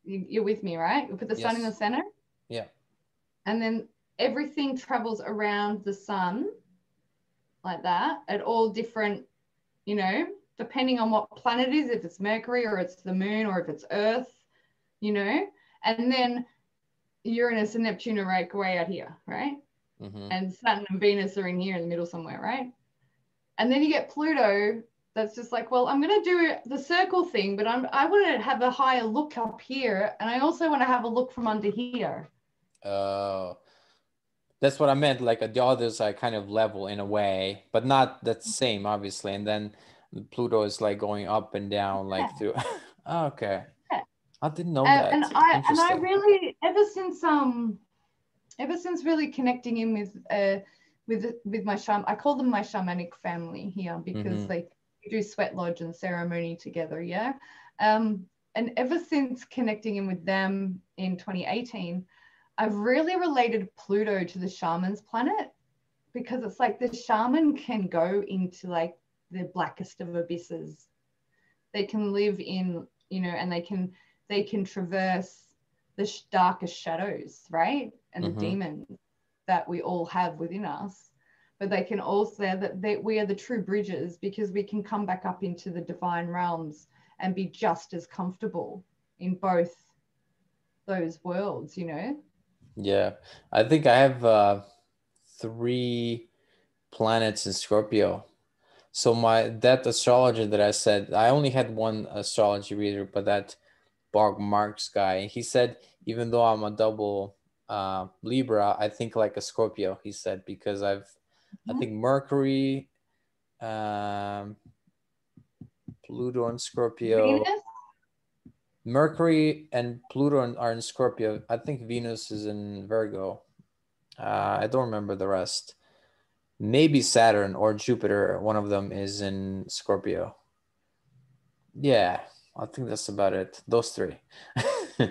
you're with me, right? We put the sun in the
Yes.
center,
Yeah.
and then everything travels around the sun like that at all different, you know, depending on what planet it is, if it's Mercury or it's the moon or if it's Earth, you know, and then Uranus and Neptune are right way out here, right?
Mm-hmm.
And Saturn and Venus are in here in the middle somewhere, right? And then you get Pluto that's just like, well, I'm going to do the circle thing, but I want to have a higher look up here. And I also want to have a look from under here.
Uh, that's what I meant. Like the others are kind of level in a way, but not that same, obviously. And then Pluto is like going up and down,
Yeah.
like through. Okay,
Yeah.
I didn't know that.
And I
Interesting.
really ever since really connecting in with my I call them my shamanic family here because
Mm-hmm.
like we do sweat lodge and ceremony together, yeah. And ever since connecting in with them in 2018, I've really related Pluto to the shaman's planet because it's like the shaman can go into like the blackest of abysses. They can live in, you know, and they can traverse the darkest shadows, right? And the
Mm-hmm.
demons that we all have within us. But they can also that we are the true bridges because we can come back up into the divine realms and be just as comfortable in both those worlds, you know?
Yeah, I think I have three planets in Scorpio. So my that astrologer that I said, I only had one astrology reader, but that Bog Marks guy, he said even though I'm a double Libra, I think like a Scorpio. He said because I think Mercury, um, Pluto and Scorpio.
Venus,
Mercury and Pluto are in Scorpio. I think Venus is in Virgo. I don't remember the rest. Maybe Saturn or Jupiter, one of them is in Scorpio. Yeah, I think that's about it. Those three.
You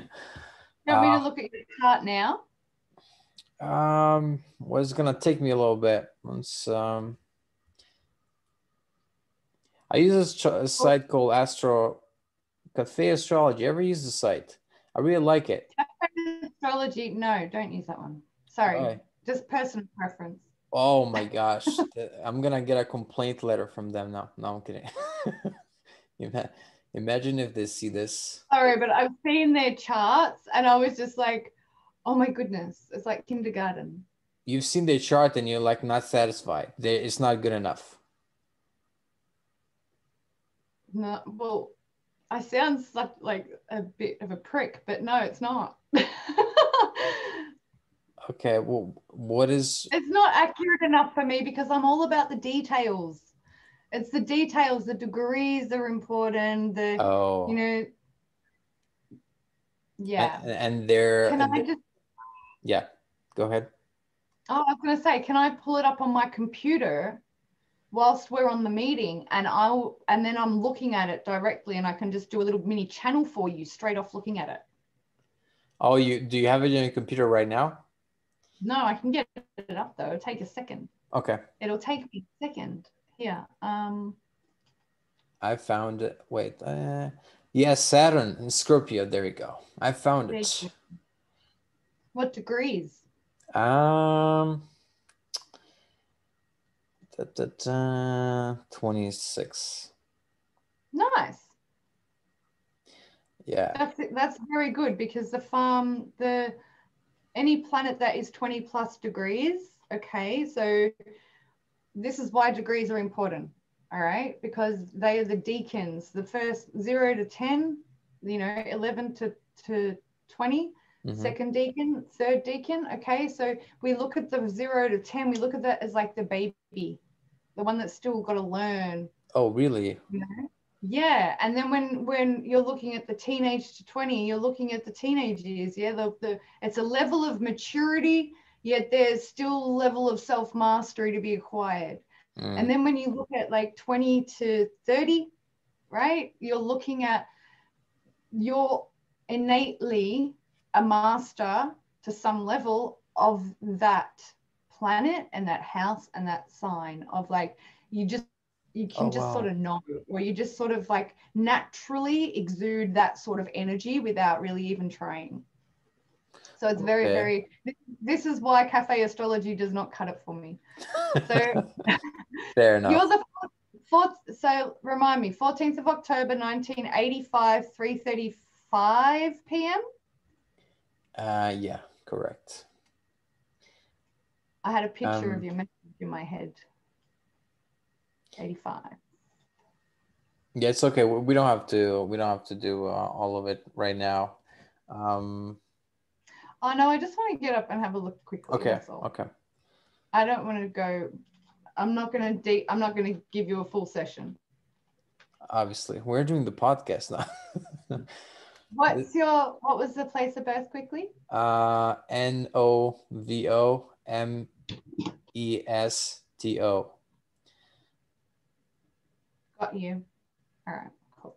want me to look at your chart now?
Well, it's gonna take me a little bit. Once I use a site called Cafe Astrology. Ever use the site? I really like it.
Astrology, no, don't use that one. Sorry,
Why?
just personal preference.
Oh my gosh, I'm gonna get a complaint letter from them now. No, I'm kidding. Imagine if they see this.
Sorry, but I've seen their charts and I was just like, oh my goodness, it's like kindergarten.
You've seen their chart and you're like not satisfied. It's not good enough.
No, well, I sound like a bit of a prick, but no, it's not.
Okay, well, what is?
It's not accurate enough for me because I'm all about the details. It's the details, the degrees are important,
Oh,
yeah.
and they're
Can I just,
yeah. Go ahead.
I was going to say, can I pull it up on my computer whilst we're on the meeting and then I'm looking at it directly and I can just do a little mini channel for you straight off looking at it.
Oh, do you have it on your computer right now?
No, I can get it up though. It'll take a second.
Okay.
It'll take me a second. Here.
I found it. Wait. Yeah, Saturn and Scorpio. There we go. I found it.
What degrees?
26.
Nice.
Yeah.
That's very good because any planet that is 20 plus degrees, okay, so this is why degrees are important, all right, because they are the deacons, the first 0 to 10, 11 to 20, second deacon, third deacon, okay, so we look at the 0 to 10, we look at that as like the baby, the one that's still got to learn.
Oh, really?
Yeah, and then when you're looking at the teenage to 20, you're looking at the teenage years. Yeah, it's a level of maturity, yet there's still a level of self-mastery to be acquired. And then when you look at like 20 to 30, right, you're looking at you're innately a master to some level of that planet and that house and that sign of like you can just sort of know, or you just sort of like naturally exude that sort of energy without really even trying. So it's very, very, this is why Cafe Astrology does not cut it for me. So
fair enough.
You're the fourth, so remind me, 14th of October, 1985, 3:35 p.m.?
Yeah, correct.
I had a picture of your message in my head. 85.
Yeah, it's okay. We don't have to do all of it right now.
Oh no, I just want to get up and have a look quickly.
Okay.
That's all.
Okay.
I don't want to go. I'm not going to give you a full session.
Obviously, we're doing the podcast now.
What was the place of birth quickly?
Novomesto.
Got you. All right, cool.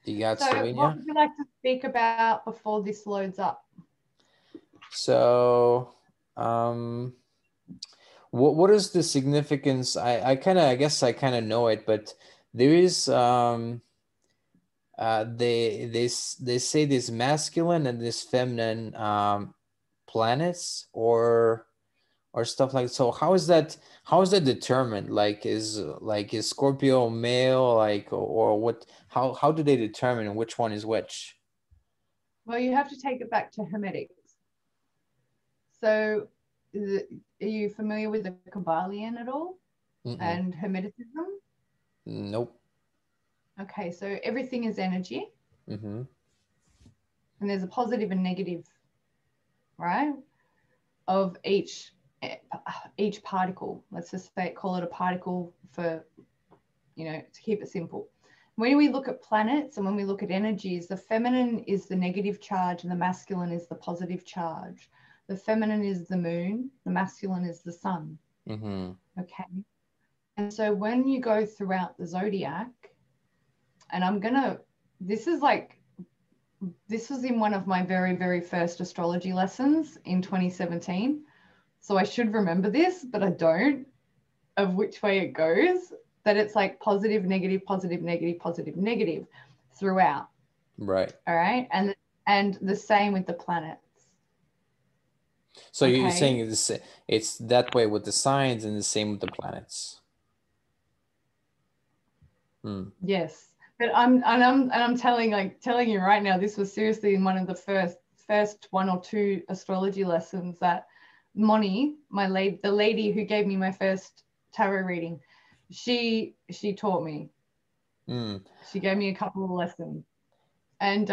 You got
so
Slovenia?
What would you like to speak about before this loads up?
So, what is the significance? I guess I kind of know it, but there is they say this masculine and this feminine planets or stuff like so. How is that determined? Like is Scorpio male, like, or what? How do they determine which one is which?
Well, you have to take it back to Hermetics. So are you familiar with the Kabbalion at all? And Hermeticism?
Nope.
Okay, so everything is energy. And there's a positive and negative, right, of each particle. Let's just call it a particle for, to keep it simple. when we look at planets and when we look at energies, the feminine is the negative charge and the masculine is the positive charge. The feminine is the moon, the masculine is the sun.
Mm-hmm.
Okay. And so when you go throughout the zodiac, and this was in one of my very, very first astrology lessons in 2017. So I should remember this, but I don't, of which way it goes, that it's like positive, negative, positive, negative, positive, negative throughout.
Right.
All right. And the same with the planets.
So you're
Okay.
saying it's that way with the signs and the same with the planets.
Yes. But I'm telling you right now, this was seriously in one of the first one or two astrology lessons that Moni, the lady who gave me my first tarot reading, she taught me. She gave me a couple of lessons, and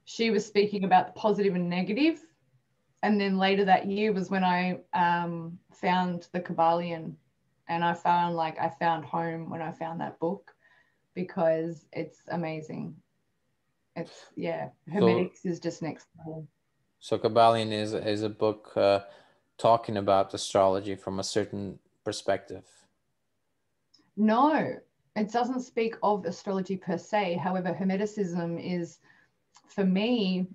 she was speaking about the positive and negative. And then later that year was when I found the Kabbalion, and I found home when I found that book, because it's amazing. Hermetics is just next level.
So Kabbalion is a book talking about astrology from a certain perspective.
No, it doesn't speak of astrology per se. However, Hermeticism is, for me,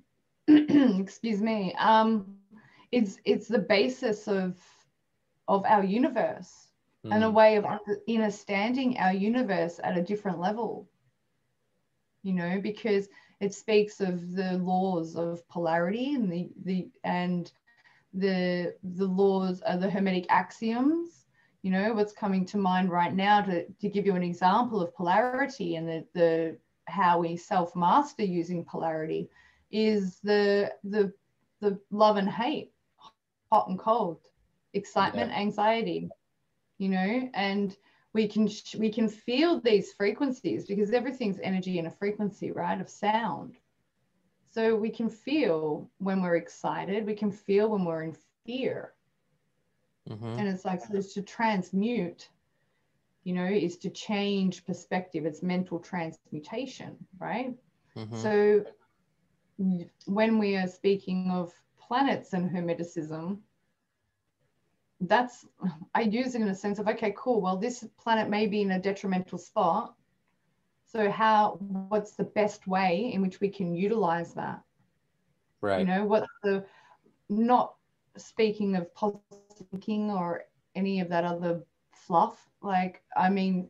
excuse me, it's the basis of our universe and a way of understanding our universe at a different level. Because it speaks of the laws of polarity and the laws of the Hermetic axioms. What's coming to mind right now to give you an example of polarity and the how we self-master using polarity is the love and hate, hot and cold, excitement, anxiety, and we can feel these frequencies because everything's energy and a frequency, right, of sound. So we can feel when we're excited, we can feel when we're in fear. And it's like, so it's to transmute, is to change perspective. It's mental transmutation, right? So when we are speaking of planets and Hermeticism, I use it in a sense of, okay, cool, well, this planet may be in a detrimental spot. So what's the best way in which we can utilize that?
Right.
What's not speaking of positive thinking or any of that other fluff,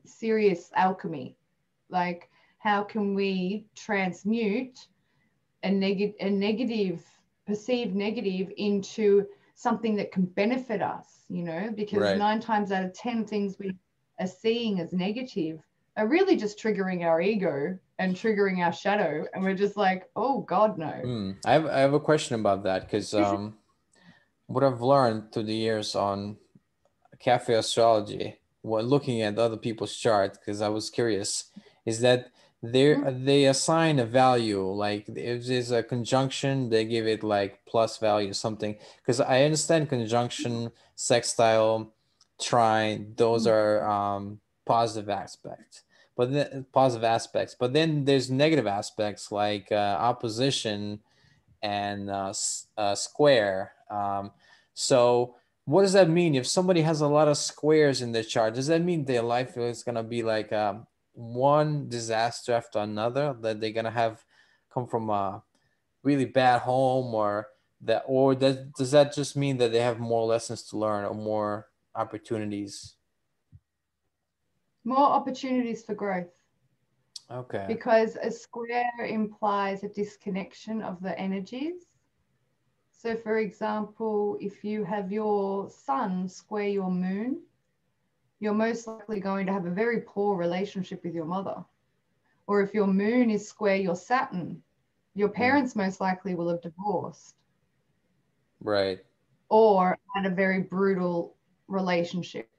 serious alchemy. How can we transmute a perceived negative into something that can benefit us, because 9 times out of 10 things we are seeing as negative are really just triggering our ego and triggering our shadow, and we're just like, oh God, no.
I have a question about that, because what I've learned through the years on cafe astrology, when looking at other people's charts, because I was curious, is that they assign a value, like if there's a conjunction, they give it like plus value something. Because I understand conjunction, sextile, trine, those are positive aspects. But then there's negative aspects like opposition and square. So what does that mean? If somebody has a lot of squares in their chart, does that mean their life is going to be like one disaster after another, that they're going to have come from a really bad home, or does that just mean that they have more lessons to learn or more opportunities?
More opportunities for growth.
Okay.
Because a square implies a disconnection of the energies. So for example, if you have your sun square your moon, you're most likely going to have a very poor relationship with your mother. Or if your moon is square your Saturn, your parents most likely will have divorced.
Right.
Or had a very brutal relationship.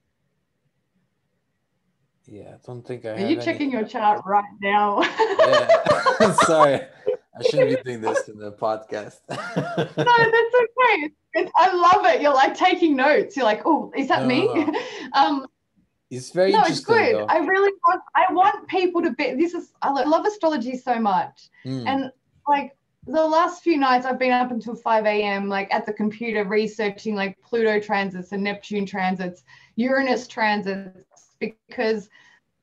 Yeah, I don't think I
Are
have
you checking your chart right now?
Yeah. Sorry. I shouldn't be doing this in the podcast.
No, that's okay. I love it. You're like taking notes. You're like, oh, is that me?
No. It's very
No, it's
interesting
good.
though.
I want people to be, I love astrology so much.
Mm,
And like the last few nights I've been up until 5 a.m. like at the computer researching like Pluto transits and Neptune transits, Uranus transits, because,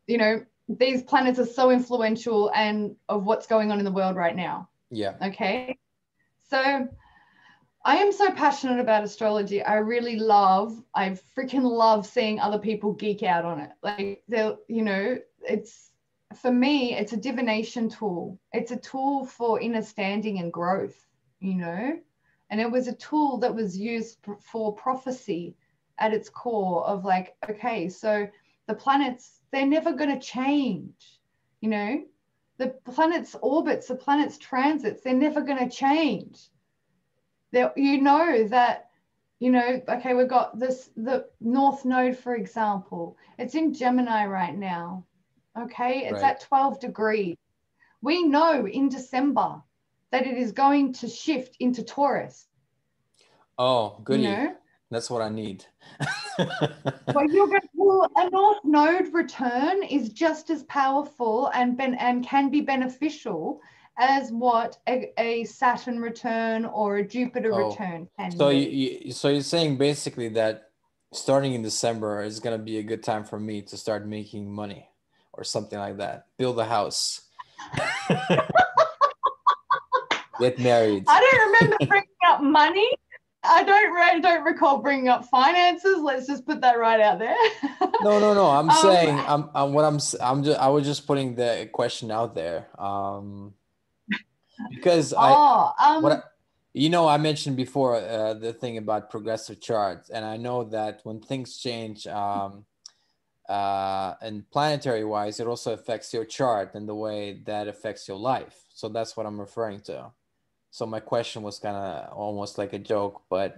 you know, these planets are so influential and of what's going on in the world right now.
yeah.
Okay. So I am so passionate about astrology. I freaking love seeing other people geek out on it. Like, you know, it's, for me, it's a divination tool. It's a tool for understanding and growth, you know, and it was a tool that was used for prophecy at its core of like, okay, so the planets, they're never going to change, you know, the planets' orbits, the planets' transits, they're never going to change. You know that, you know, okay, we've got this, the North Node, for example, it's in Gemini right now. Okay, it's
Right.
at 12 degrees. We know in December that it is going to shift into Taurus,
Oh,
you
goody.
know.
That's what I need.
Well, a North Node return is just as powerful and can be beneficial as what a Saturn return or a Jupiter
Oh,
return can
so
be.
so you're saying basically that starting in December is gonna be a good time for me to start making money or something like that. Build a house, get married.
I don't remember bringing up money. I don't recall bringing up finances. Let's just put that right out there.
No, no, no. I'm
um,
saying I'm what I'm s- I'm just I was just putting the question out there. Because
oh,
you know, I mentioned before the thing about progressive charts, and I know that when things change, and planetary wise, it also affects your chart and the way that affects your life. So that's what I'm referring to. So my question was kind of almost like a joke, but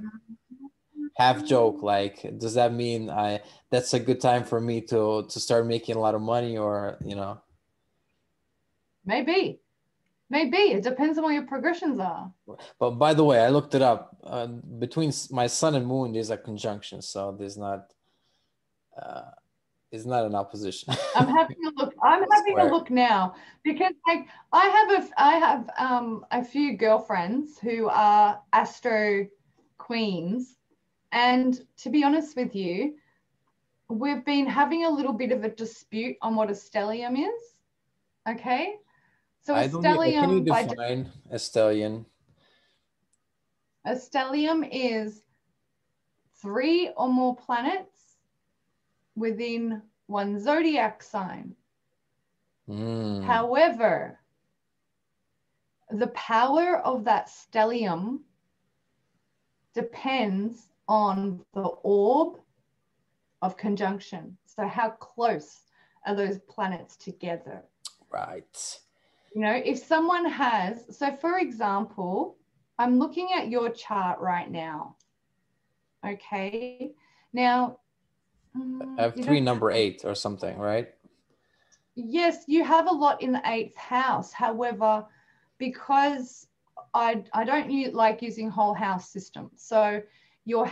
half joke. Like, does that mean I that's a good time for me to start making a lot of money, or you know?
maybe, maybe it depends on what your progressions are.
But by the way, I looked it up. Between my sun and moon, there's a conjunction, so uh, it's not an opposition.
I'm having a look. I'm
A
having a
square.
look now because, like, I have a few girlfriends who are astro queens, and to be honest with you, we've been having a little bit of a dispute on what a stellium is. Okay. So
I don't. Can you define a stallion?
a stellium is three or more planets within one zodiac sign.
Mm,
However, the power of that stellium depends on the orb of conjunction. So how close are those planets together?
right.
You know, if someone has, so for example, I'm looking at your chart right now. Okay. Now,
I have
you
three
don't
number
have,
eight or something, right?
yes, you have a lot in the eighth house. However, because I don't like using whole house system. So your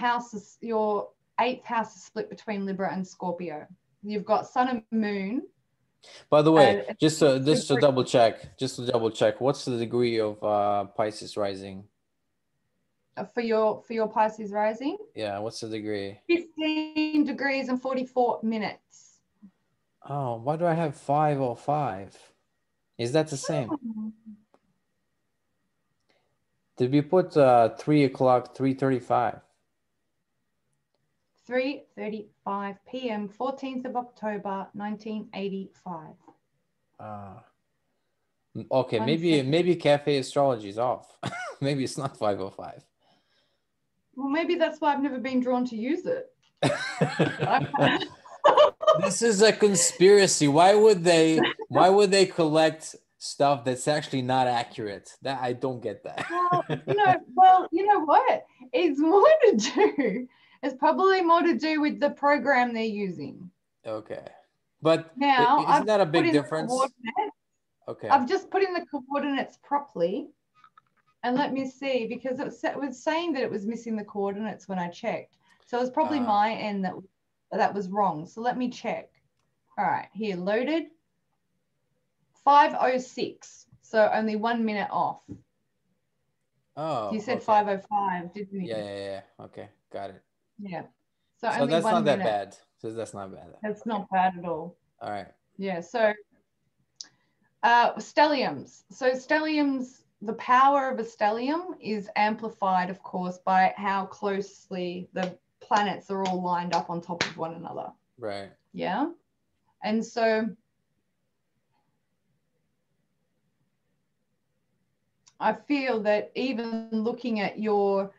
eighth house is split between Libra and Scorpio. You've got Sun and Moon.
By the way,
Uh,
just to double check, what's the degree of Pisces rising?
for your Pisces rising,
Yeah, what's the degree?
15 degrees and 44 minutes.
Oh, why do I have 505? Is that the same? Did we put 3 o'clock, 3:35?
3:35 p.m. 14th of October 1985.
Uh, okay,
One second.
maybe cafe astrology is off. Maybe it's not 5:05.
Well, maybe that's why I've never been drawn to use it.
This is a conspiracy. Why would they collect stuff that's actually not accurate? That I don't get that.
You know what? It's more to do. It's probably more to do with the program they're using.
Okay. But
Now
isn't that a big difference? Okay.
I've just put in the coordinates properly, and let me see, because it was saying that it was missing the coordinates when I checked. So it was probably
Uh,
my end that was wrong. So let me check. All right, here, loaded. 5:06. So only 1 minute off.
Oh,
You said
okay.
5:05, didn't you?
Yeah. Okay, got it.
Yeah. So
So
only
that's not
1
that
minute.
bad. So that's not bad.
That's
Okay.
not bad at all.
All right.
Yeah. So stelliums. So stelliums, the power of a stellium is amplified, of course, by how closely the planets are all lined up on top of one another.
Right.
Yeah. And so I feel that even looking at your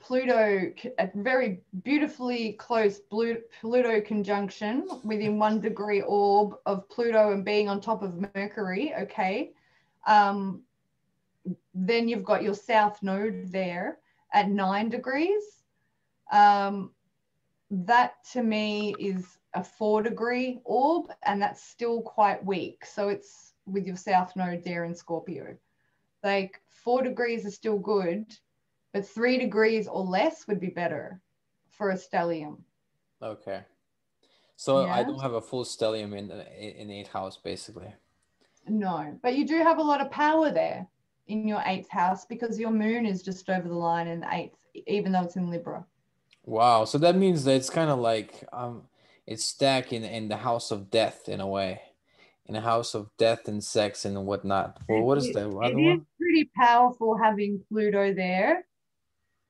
Pluto, a very beautifully close Pluto conjunction within 1 degree orb of Pluto and being on top of Mercury, okay, then you've got your south node there at 9 degrees. That to me is a 4 degree orb, and that's still quite weak. So it's with your south node there in Scorpio. Like 4 degrees is still good, but 3 degrees or less would be better for a stellium.
Okay. So I
Yeah.
don't have a full stellium in 8th house, basically.
No, but you do have a lot of power there in your 8th house because your moon is just over the line in the 8th, even though it's in Libra.
Wow. So that means that it's kind of like it's stacked in the house of death in a way, in a house of death and sex and whatnot. Well, what is the
It
other
is
one?
pretty powerful having Pluto there.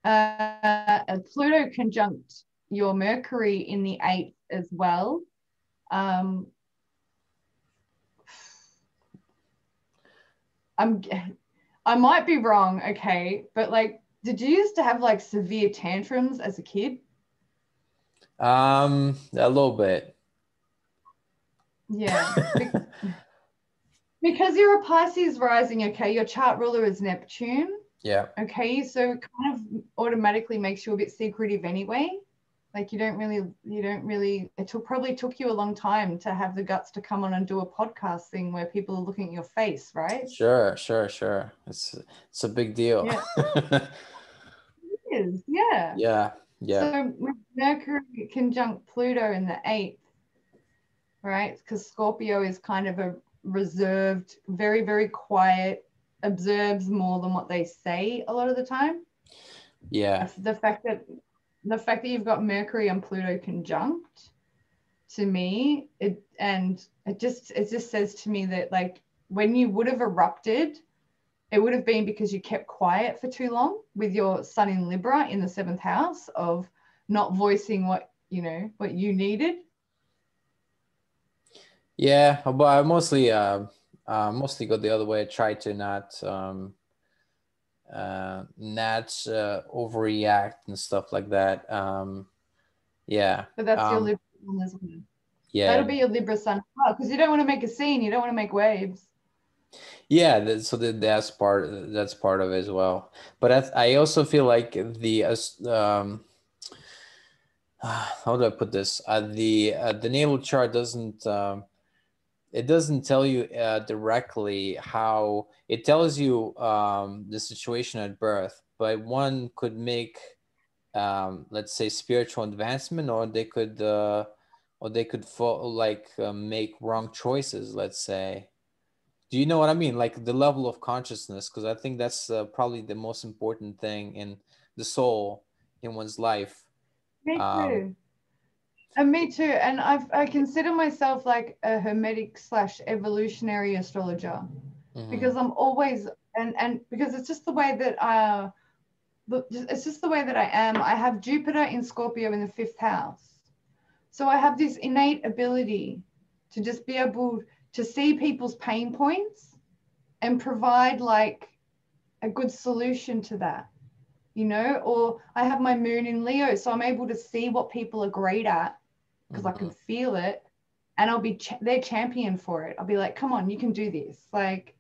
Pluto conjunct your Mercury in the 8th as well. I might be wrong, okay, but like, did you used to have like severe tantrums as a kid?
A little bit.
Yeah. Because you're a Pisces rising, okay, your chart ruler is Neptune.
Yeah.
Okay, so it kind of automatically makes you a bit secretive anyway. Like you don't really, probably took you a long time to have the guts to come on and do a podcast thing where people are looking at your face, right?
Sure. It's a big deal.
Yeah, it is. Yeah.
Yeah. Yeah.
So with Mercury conjunct Pluto in the 8th, right? Because Scorpio is kind of a reserved, very, very quiet, observes more than what they say a lot of the time.
Yeah.
The fact that you've got Mercury and Pluto conjunct, to me, it just says to me that like when you would have erupted, it would have been because you kept quiet for too long with your sun in Libra in the 7th house of not voicing what you needed.
Yeah, but I mostly go the other way. I try to not overreact and stuff like that. Yeah.
But that's your Libra sun as well.
Yeah.
That'll be your Libra sun because you don't want to make a scene. You don't want to make waves.
Yeah, that's part of it as well. But I also feel like how do I put this? The natal chart doesn't it doesn't tell you directly how it tells you the situation at birth, but one could make let's say spiritual advancement, or they could make wrong choices, let's say. Do you know what I mean? Like the level of consciousness, because I think that's probably the most important thing in the soul in one's life.
Me
Um,
too. And me too. And I consider myself like a hermetic / evolutionary astrologer
mhm.
because I'm always and because it's just the way that it's just the way that I am. I have Jupiter in Scorpio in the 5th house. So I have this innate ability to just be able to see people's pain points and provide like a good solution to that, or I have my moon in Leo, so I'm able to see what people are great at because I can
Mhm.
feel it, and I'll be their champion for it. I'll be like, come on, you can do this. Like,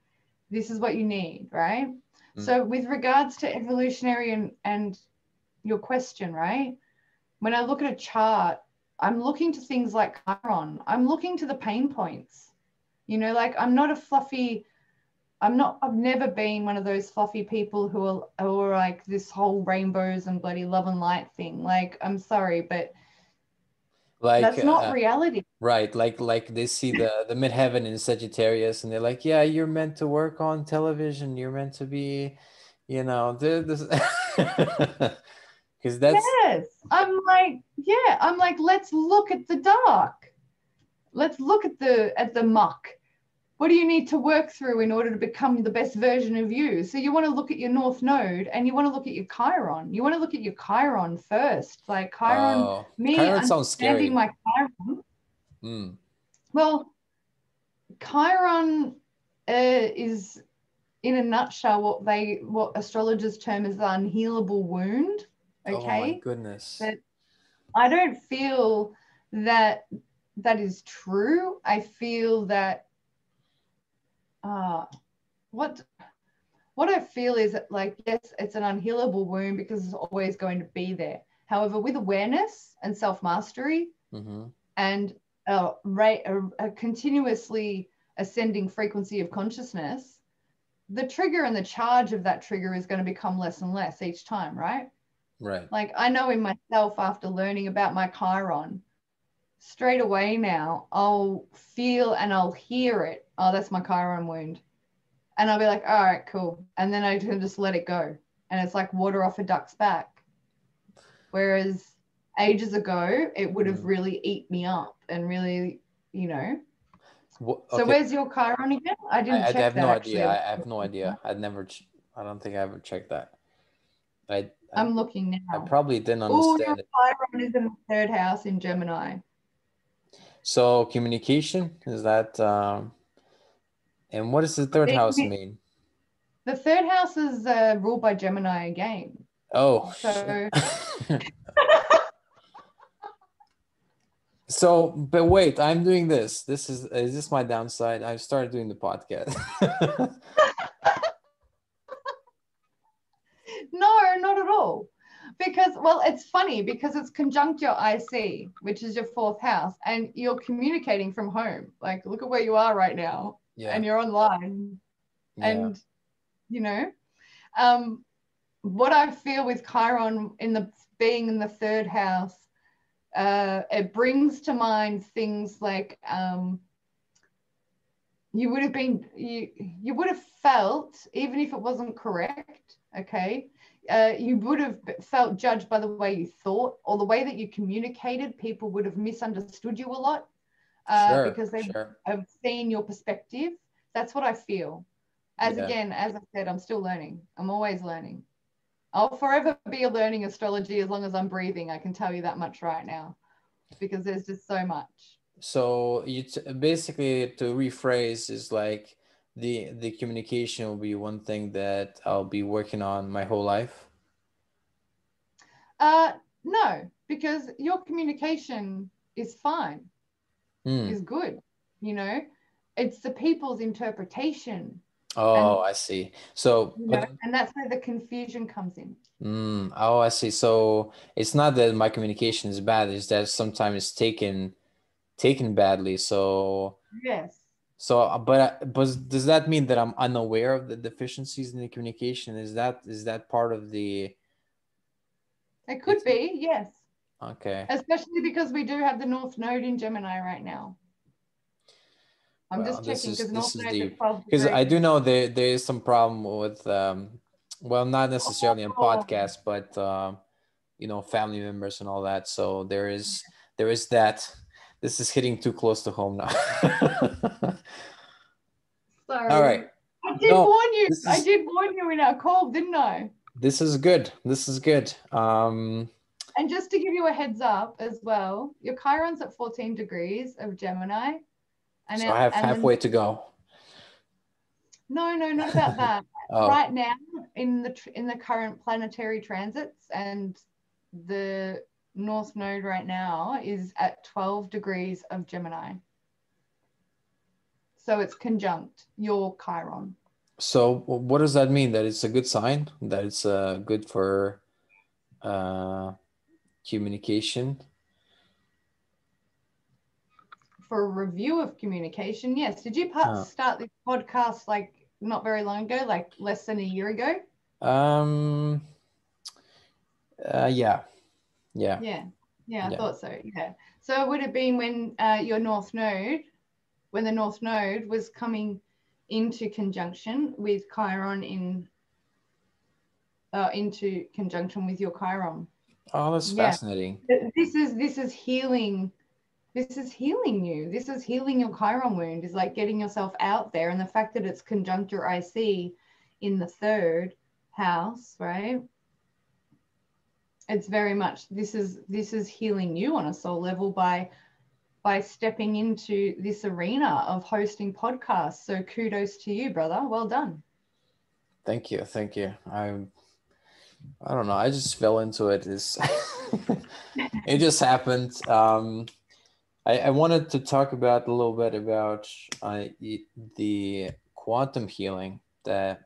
this is what you need, right?
Mm.
So with regards to evolutionary and your question, right? When I look at a chart, I'm looking to things like Chiron. I'm looking to the pain points. Like I'm not a fluffy. I've never been one of those fluffy people who are like this whole rainbows and bloody love and light thing. Like, I'm sorry, but
Like
That's not reality.
right, like they see the midheaven in Sagittarius, and they're like, yeah, you're meant to work on television. You're meant to be, this, because that's
Yes. I'm like, let's look at the dark. Let's look at the muck. What do you need to work through in order to become the best version of you? So you want to look at your North Node and you want to look at your Chiron. You want to look at your Chiron first. Like Chiron,
oh,
me
Chiron sounds
understanding
scary.
my Chiron.
Mm.
Well, Chiron is, in a nutshell, what astrologers term as the unhealable wound.
Oh my
Okay,
goodness.
but I don't feel that that is true. I feel that what I feel is that, like, yes, it's an unhealable wound because it's always going to be there. However, with awareness and self-mastery
Mm-hmm.
and a continuously ascending frequency of consciousness, the trigger and the charge of that trigger is going to become less and less each time, right?
Right.
Like, I know in myself, after learning about my Chiron, straight away now, I'll feel and I'll hear it. Oh, that's my Chiron wound. And I'll be like, all right, cool. And then I can just let it go. And it's like water off a duck's back. Whereas ages ago, it would have really eat me up and really, you know. So
Okay.
where's your Chiron again? I didn't
I
check
have
that
no idea.
actually.
I have no idea. I don't think I ever checked that. I I,
I'm looking
I
now.
probably didn't
Oh, your
understand it.
Chiron is in the third house in Gemini.
So communication is that, and what does the third house
The
mean?
third house is ruled by Gemini again.
Oh shit.
So
So, but wait, I'm doing this. Is this my downside? I've started doing the podcast.
no, not at all. Because, well, it's funny because it's conjunct your IC, which is your fourth house, and you're communicating from home. Like, look at where you are right now,
Yeah.
and you're online.
Yeah.
And, you know, what I feel with Chiron being in the third house, it brings to mind things like you would have felt, even if it wasn't correct, okay, you would have felt judged by the way you thought or the way that you communicated. People would have misunderstood you a lot
Sure.
because they
Sure.
have seen your perspective. That's what I feel. As
Yeah.
again, as I said, I'm still learning. I'm always learning. I'll forever be learning astrology as long as I'm breathing. I can tell you that much right now, because there's just so much.
So basically, to rephrase, is like the communication will be one thing that I'll be working on my whole life.
No, because your communication is fine, is good. You know, it's the people's interpretation,
Oh,
and
I see. So,
you know,
but
and that's where the confusion comes in.
oh, I see. So it's not that my communication is bad; it's that sometimes it's taken badly. So,
Yes,
but does that mean that I'm unaware of the deficiencies in the communication? Is that part of the?
it could
It's
be. Yes,
okay.
especially because we do have the North Node in Gemini right now. I'm
Well,
just
this
checking
is
because
this
North
is
Node's
deep
at 12
because I do
degrees.
know there is some problem with well, not necessarily on
Oh,
podcasts, but family members and all that. So there is that. This is hitting too close to home now. All right.
sorry. I did
No,
warn you.
this
I
is
did warn you in our call, didn't I?
this is good. This is good.
And just to give you a heads up as well, your Chiron's at 14 degrees of Gemini.
So I have
And then
halfway to go.
no, not about that.
Oh,
Right now, in the current planetary transits, and the North Node right now is at 12 degrees of Gemini. So it's conjunct your Chiron.
so what does that mean? That it's a good sign? That it's good for uh communication?
For a review of communication, yes. Did you
Uh,
start this podcast like not very long ago, like less than a year ago?
um. Yeah. Yeah.
Yeah. Yeah, I
Yeah.
thought so. Yeah. So it would have been when your North Node, when the North Node was coming into conjunction with Chiron into conjunction with your Chiron.
Oh, that's
Yeah.
fascinating.
This is healing. This is healing you. This is healing your Chiron wound. Is like getting yourself out there, and the fact that it's conjunct your IC in the third house, right? It's very much this is healing you on a soul level by stepping into this arena of hosting podcasts. So kudos to you, brother. Well done.
Thank you. Thank you. I don't know. I just fell into it. It just happened. I wanted to talk about a little bit about the quantum healing that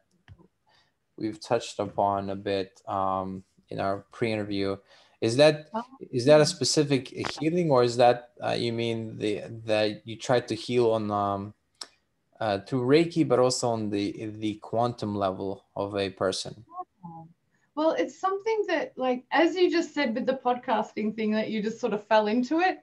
we've touched upon a bit in our pre-interview. Is that
Oh,
is that a specific healing, or is that you mean that you tried to heal on through Reiki, but also on the quantum level of a person?
well, it's something that, like, as you just said with the podcasting thing, that you just sort of fell into it.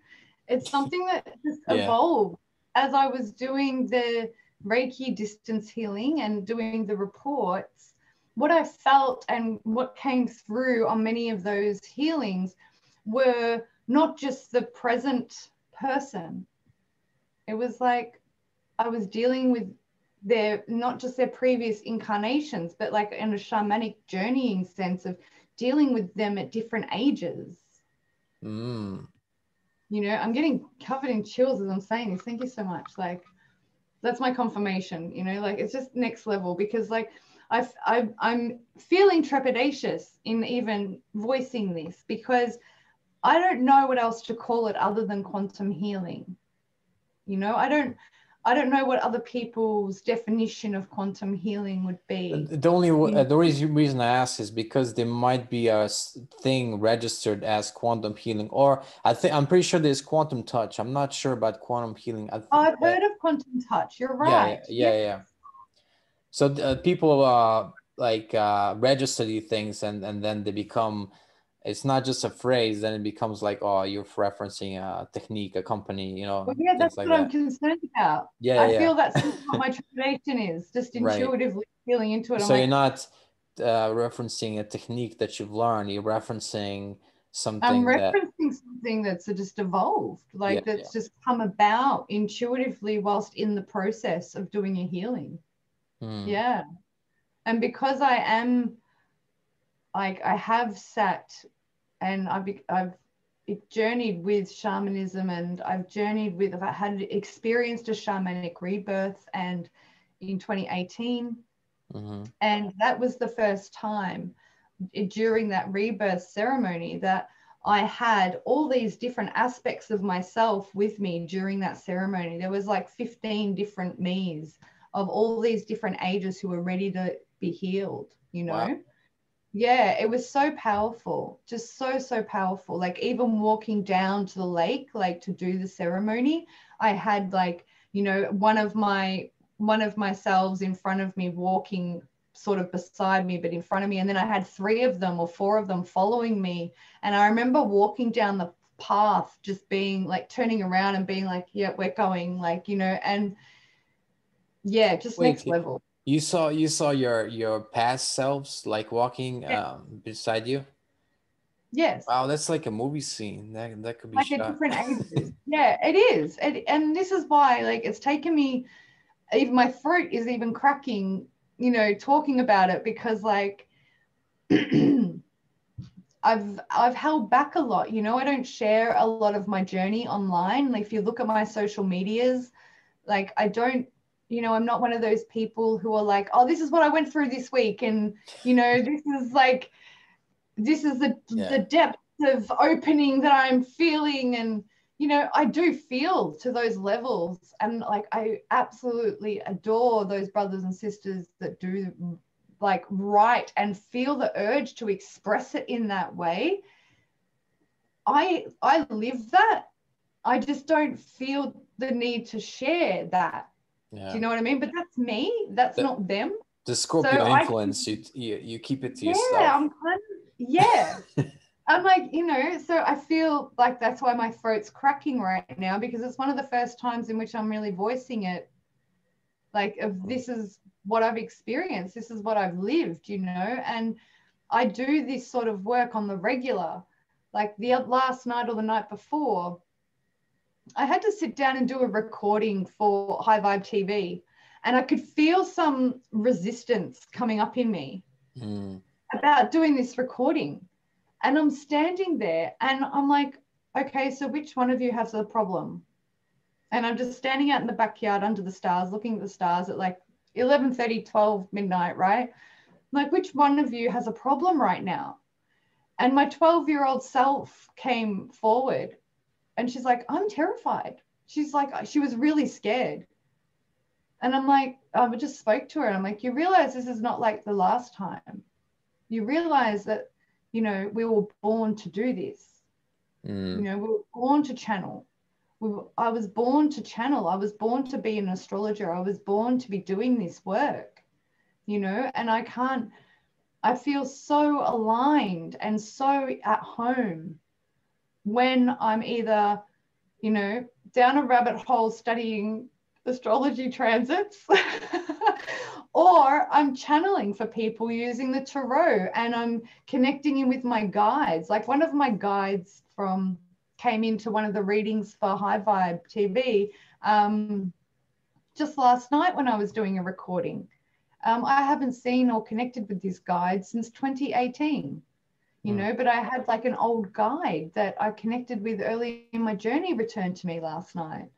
It's something that just
Yeah.
evolved as I was doing the Reiki distance healing and doing the reports. What I felt and what came through on many of those healings were not just the present person. It was like I was dealing with their, not just their previous incarnations, but like in a shamanic journeying sense of dealing with them at different ages.
Mm.
You know, I'm getting covered in chills as I'm saying this. Thank you so much. Like, that's my confirmation, you know, like it's just next level, because like I'm feeling trepidatious in even voicing this, because I don't know what else to call it other than quantum healing. You know, I don't know what other people's definition of quantum healing would be. You
The only reason I ask is because there might be a thing registered as quantum healing, or I'm pretty sure there's quantum touch. I'm not sure about quantum healing.
I've heard of quantum touch. You're
Yeah, yeah,
right.
yeah,
Yeah.
yeah. So people like register these things, and then they become. It's not just a phrase. Then it becomes like, oh, you're referencing a technique, a company,
Well, yeah, that's
things like
what I'm
that.
concerned about.
Yeah,
I
yeah, yeah.
feel that's what my trepidation is, just
Right.
intuitively feeling into it. I'm
So you're
like,
not referencing a technique that you've learned. You're referencing
I'm
something that,
referencing something that's just evolved,
yeah,
like
yeah.
that's just come about intuitively whilst in the process of doing a healing.
Hmm.
Yeah. And because I am, like, I have sat and I've journeyed with shamanism, and I've had experienced a shamanic rebirth, and in 2018,
Hmm.
and that was the first time during that rebirth ceremony that I had all these different aspects of myself with me during that ceremony. There was like 15 different me's of all these different ages who were ready to be healed, you
Wow.
know? Yeah, it was so powerful, just so powerful. Like even walking down to the lake, like to do the ceremony, I had like, you know, one of my selves in front of me walking sort of beside me, but in front of me. And then I had 3 of them or 4 of them following me. And I remember walking down the path, just being like turning around and being like, yeah, we're going, like, you know, and yeah, just next
Wait,
level.
you saw your past selves like walking
Yeah.
beside you?
Yes.
Wow, that's like a movie scene. That could be
Like at
shot.
different ages. Yeah, it is. And this is why, like, it's taken me, even my throat is even cracking, you know, talking about it, because like I've held back a lot. You know, I don't share a lot of my journey online. Like, if you look at my social medias, like I don't, you know, I'm not one of those people who are like, oh, this is what I went through this week, and you know, this is
Yeah.
the depth of opening that I'm feeling. And you know, I do feel to those levels, and like I absolutely adore those brothers and sisters that do like write and feel the urge to express it in that way. I live that. I just don't feel the need to share that. Do
Yeah.
you know what I mean? But that's me, that's
The
not them.
the
So
Scorpio
I,
influence, you keep it to
yeah,
yourself.
I'm kind of, yeah. I'm like, so I feel like that's why my throat's cracking right now, because it's one of the first times in which I'm really voicing it. Like, this is what I've experienced. This is what I've lived, and I do this sort of work on the regular. Like the last night or the night before, I had to sit down and do a recording for High Vibe TV, and I could feel some resistance coming up in me about doing this recording. And I'm standing there and I'm like, okay, so which one of you has a problem? And I'm just standing out in the backyard under the stars, looking at the stars at like 11:30, 12 midnight, right? I'm like, which one of you has a problem right now? And my 12-year-old self came forward and she's like, I'm terrified. She's like, she was really scared. And I'm like, I just spoke to her and I'm like, you realize this is not like the last time. You realize that, we were born to do this. We were born to channel. I was born to channel. I was born to be an astrologer. I was born to be doing this work, and I feel so aligned and so at home when I'm either, down a rabbit hole studying astrology transits or I'm channeling for people using the tarot and I'm connecting in with my guides. Like one of my guides came into one of the readings for High Vibe TV just last night when I was doing a recording. I haven't seen or connected with this guide since 2018. But I had like an old guide that I connected with early in my journey returned to me last night.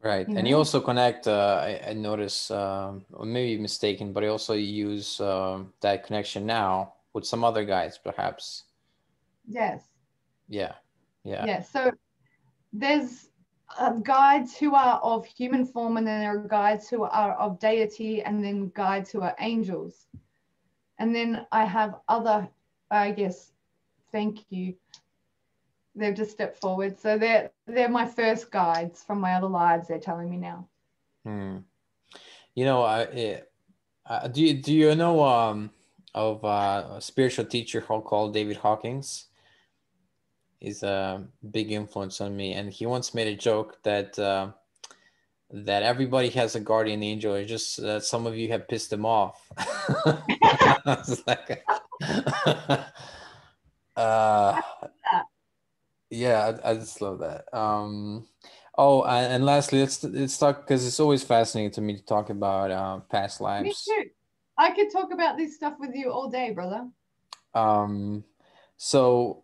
Right. And you also connect, I notice, or maybe mistaken, but I also use that connection now with some other guides, perhaps.
Yes.
Yeah. Yeah.
Yeah. So there's guides who are of human form, and then there are guides who are of deity, and then guides who are angels. And then I have other, I guess, thank you. They've just stepped forward. So they're my first guides from my other lives, they're telling me now.
Do you know of a spiritual teacher called David Hawkins? He's a big influence on me, and he once made a joke that that everybody has a guardian angel. It's just that some of you have pissed him off. I was like, yeah, I just love that. And lastly, let's talk, because it's always fascinating to me to talk about past
Me
lives.
too. I could talk about this stuff with you all day, brother.
So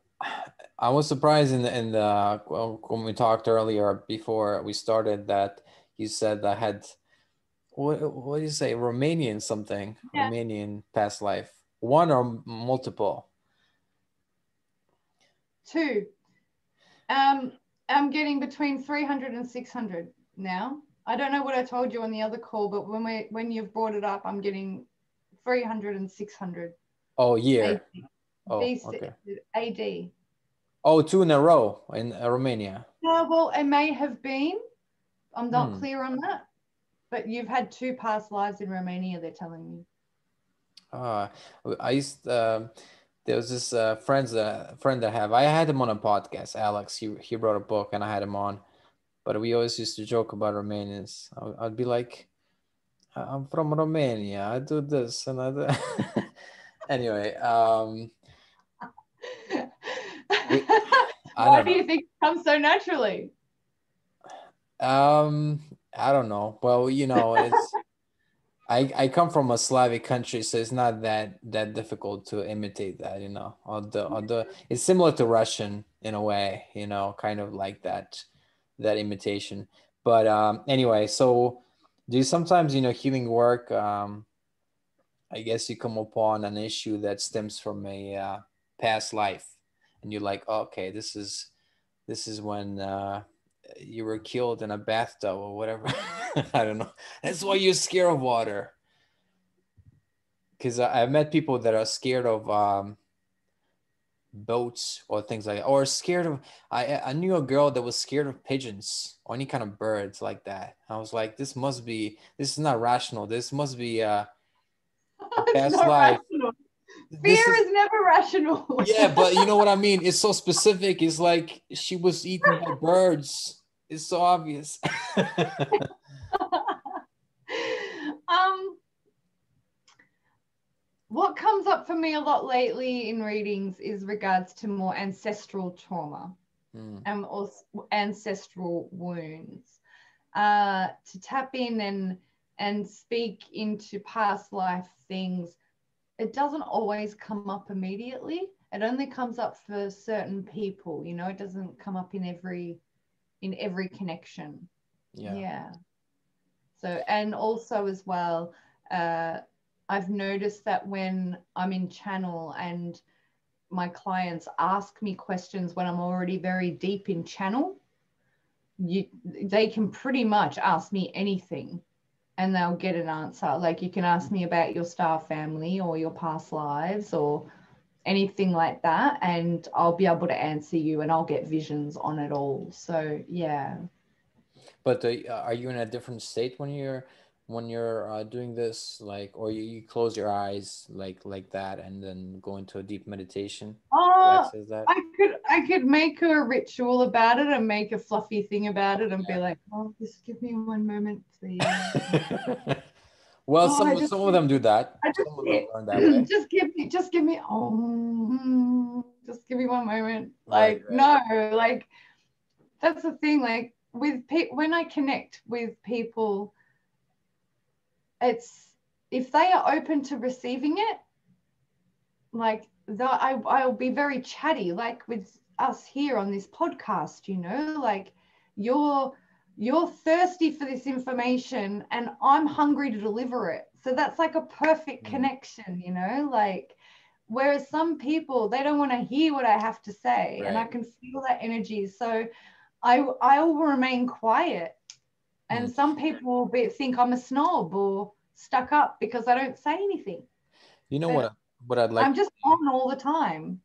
I was surprised when we talked earlier before we started that you said I had what do you say, Romanian something,
Yeah.
Romanian past life, one or multiple?
Two. I'm getting between 300 and 600 now. I don't know what I told you on the other call, but when you've brought it up, I'm getting 300 and 600.
Oh, year.
AD.
Oh, okay.
AD.
Oh, two in a row in Romania.
Well, it may have been. I'm not clear on that. But you've had two past lives in Romania, they're telling me.
I used there was this friend I have. I had him on a podcast, Alex. He wrote a book and I had him on. But we always used to joke about Romanians. I'd be like, I'm from Romania. I do this and I do. Anyway,
Why do you think it comes so naturally?
I don't know. Well, it's I come from a Slavic country, so it's not that difficult to imitate that, Although it's similar to Russian in a way, kind of like that imitation. But anyway, so do you sometimes, healing work, I guess you come upon an issue that stems from a past life, and you're like, oh, okay, this is when you were killed in a bathtub or whatever. I don't know. That's why you're scared of water. Because I've met people that are scared of boats or things like that, or scared of. I knew a girl that was scared of pigeons or any kind of birds like that. I was like, this is not rational. This must be a past life.
Rational.
this
Fear
is
is never rational.
yeah, but you know what I mean? It's so specific. It's like she was eaten by birds. It's so obvious.
um, what comes up for me a lot lately in readings is regards to more ancestral trauma
Hmm.
and also ancestral wounds. To tap in and speak into past life things, it doesn't always come up immediately. It only comes up for certain people, you know, it doesn't come up in every connection.
Yeah.
Yeah. So, and also as well, uh, I've noticed that when I'm in channel and my clients ask me questions when I'm already very deep in channel, they can pretty much ask me anything and they'll get an answer. Like you can ask me about your star family or your past lives or anything like that, and I'll be able to answer you and I'll get visions on it all. So yeah.
But are you in a different state when you're doing this, like, or you close your eyes like that and then go into a deep meditation to
Oh,
access that?
I could make a ritual about it and make a fluffy thing about it and be
Yeah.
like, oh, just give me one moment, please.
Well,
Oh,
some of them do that.
I
Some of them learn that way.
just just give me one moment.
Right,
Like,
right.
no, like that's the thing. Like with when I connect with people, it's if they are open to receiving it, like I'll be very chatty, like with us here on this podcast, you know, like you're you're thirsty for this information and I'm hungry to deliver it. So that's like a perfect
Mm,
connection, you know, like whereas some people they don't want to hear what I have to say and I
right.
can feel that energy. So I will remain quiet and
Mm.
some people will think I'm a snob or stuck up because I don't say anything.
You know
But
what I'd like
I'm
to
just
see?
on all the time.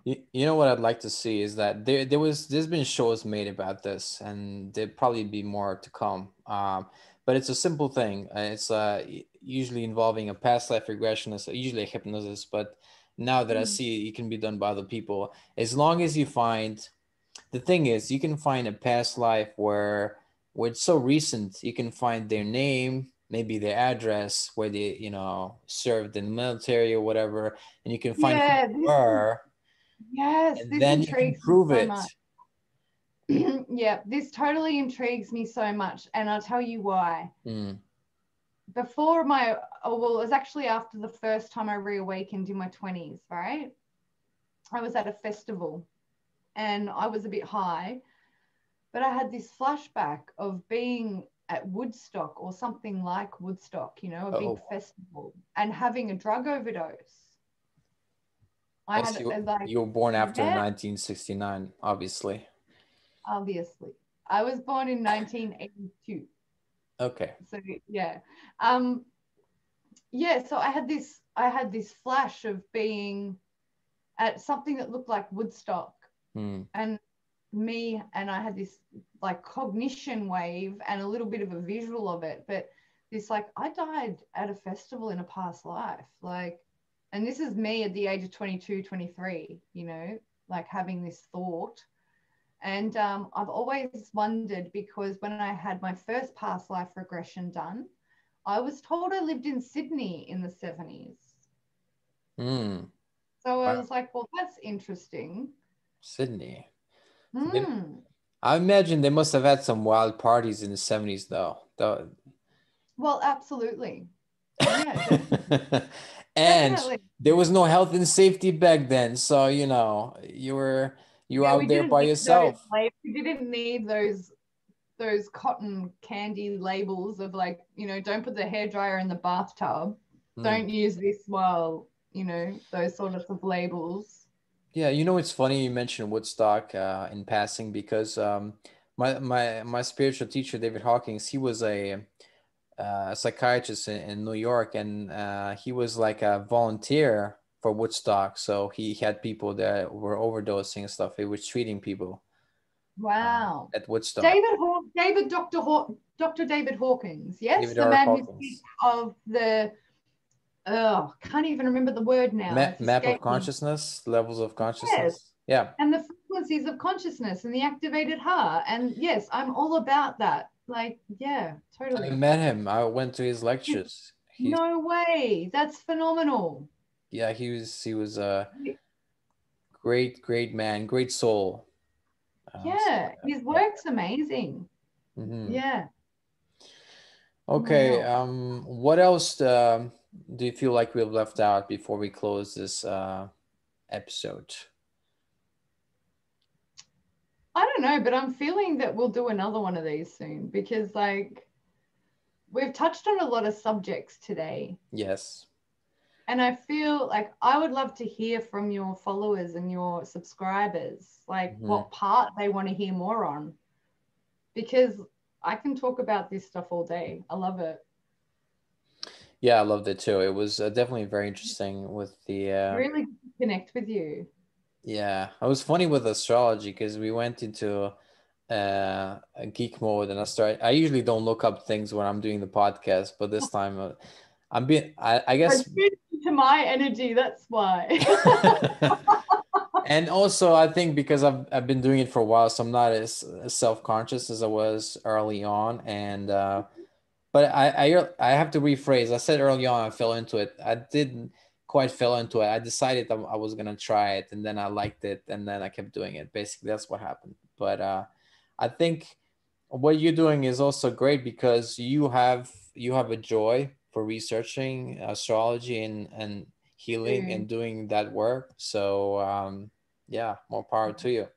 You know what I'd like to see is that there's been shows made about this, and there'd probably be more to come. But it's a simple thing. It's usually involving a past life regressionist, usually a hypnotist. But now that I
Mm.
see it can be done by other people, as long as you find the thing is, you can find a past life where it's so recent, you can find their name, maybe their address, where they served in the military or whatever, and you can find who
Yeah,
they were, and
this
then you can
intrigues me
prove
so
it.
much. Yeah, this totally intrigues me so much, and I'll tell you why.
Mm.
Before well, it was actually after the first time I reawakened in my 20s, right? I was at a festival and I was a bit high, but I had this flashback of being at Woodstock or something like Woodstock, you know, a big
Oh,
festival, and having a drug overdose. I
yes,
had like,
you were born after
yeah,
1969, obviously.
obviously. I was born in 1982.
Okay.
So yeah. Um yeah, so I had this flash of being at something that looked like Woodstock
Mm.
and I had this like cognition wave and a little bit of a visual of it, but this like I died at a festival in a past life, like, and this is me at the age of 22, 23, you know, like having this thought. And I've always wondered because when I had my first past life regression done, I was told I lived in Sydney in the 70s.
Mm.
So I
Wow.
was like, well, that's interesting.
Sydney. They-
Hmm.
I imagine they must have had some wild parties in the 70s, though.
Well, absolutely. Yeah,
And
definitely.
there was no health and safety back then, so you were
Yeah,
out
we
there
didn't
by
need those
yourself.
we didn't need those cotton candy labels of like, you know, don't put the hairdryer in the bathtub.
Hmm.
Don't use this while, you know, those sort of labels.
Yeah, it's funny you mentioned Woodstock in passing because my spiritual teacher David Hawkins, he was a psychiatrist in New York, and he was like a volunteer for Woodstock. So he had people that were overdosing and stuff. He was treating people
Wow.
at Woodstock.
Dr. David Hawkins. Yes,
David
the
R.
man who speaks
Hawkins.
of the oh, can't even remember the word now. It's
Map of
escaping.
consciousness, levels of
Yes.
consciousness. Yeah.
And the frequencies of consciousness and the activated heart. And yes, I'm all about that. Like, yeah,
I
totally.
met him. I went to his lectures. He's
No way. That's phenomenal.
yeah, he was a great man, great soul. So
Yeah, his
yeah.
work's amazing.
Hmm.
Yeah.
Okay.
Wow.
What else do you feel like we've left out before we close this episode?
I don't know, but I'm feeling that we'll do another one of these soon because, like, we've touched on a lot of subjects today.
Yes.
And I feel like I would love to hear from your followers and your subscribers, like
Hmm.
what part they want to hear more on, because I can talk about this stuff all day. I love it.
Yeah, I loved it too. It was definitely very interesting with the
Really connect with you.
yeah. It was funny with astrology because we went into a geek mode, and I usually don't look up things when I'm doing the podcast, but this time I
But
guess.
to my energy, that's why.
And also, I think because I've been doing it for a while, so I'm not as self-conscious as I was early on. And but I have to rephrase. I said early on I fell into it. I didn't quite fell into it. I decided I was gonna try it, and then I liked it, and then I kept doing it. Basically, that's what happened. But I think what you're doing is also great because you have a joy for researching astrology and healing and doing that work. So yeah, more power to you.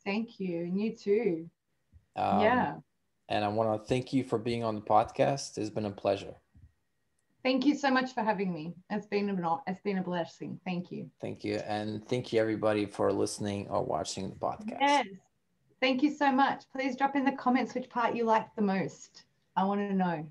Thank you. And you too.
Um,
Yeah.
and I want to thank you for being on the podcast. It's been a pleasure.
Thank you so much for having me. It's been a blessing. Thank you.
Thank you. And thank you, everybody, for listening or watching the podcast.
Yes. Thank you so much. Please drop in the comments which part you liked the most. I want to know.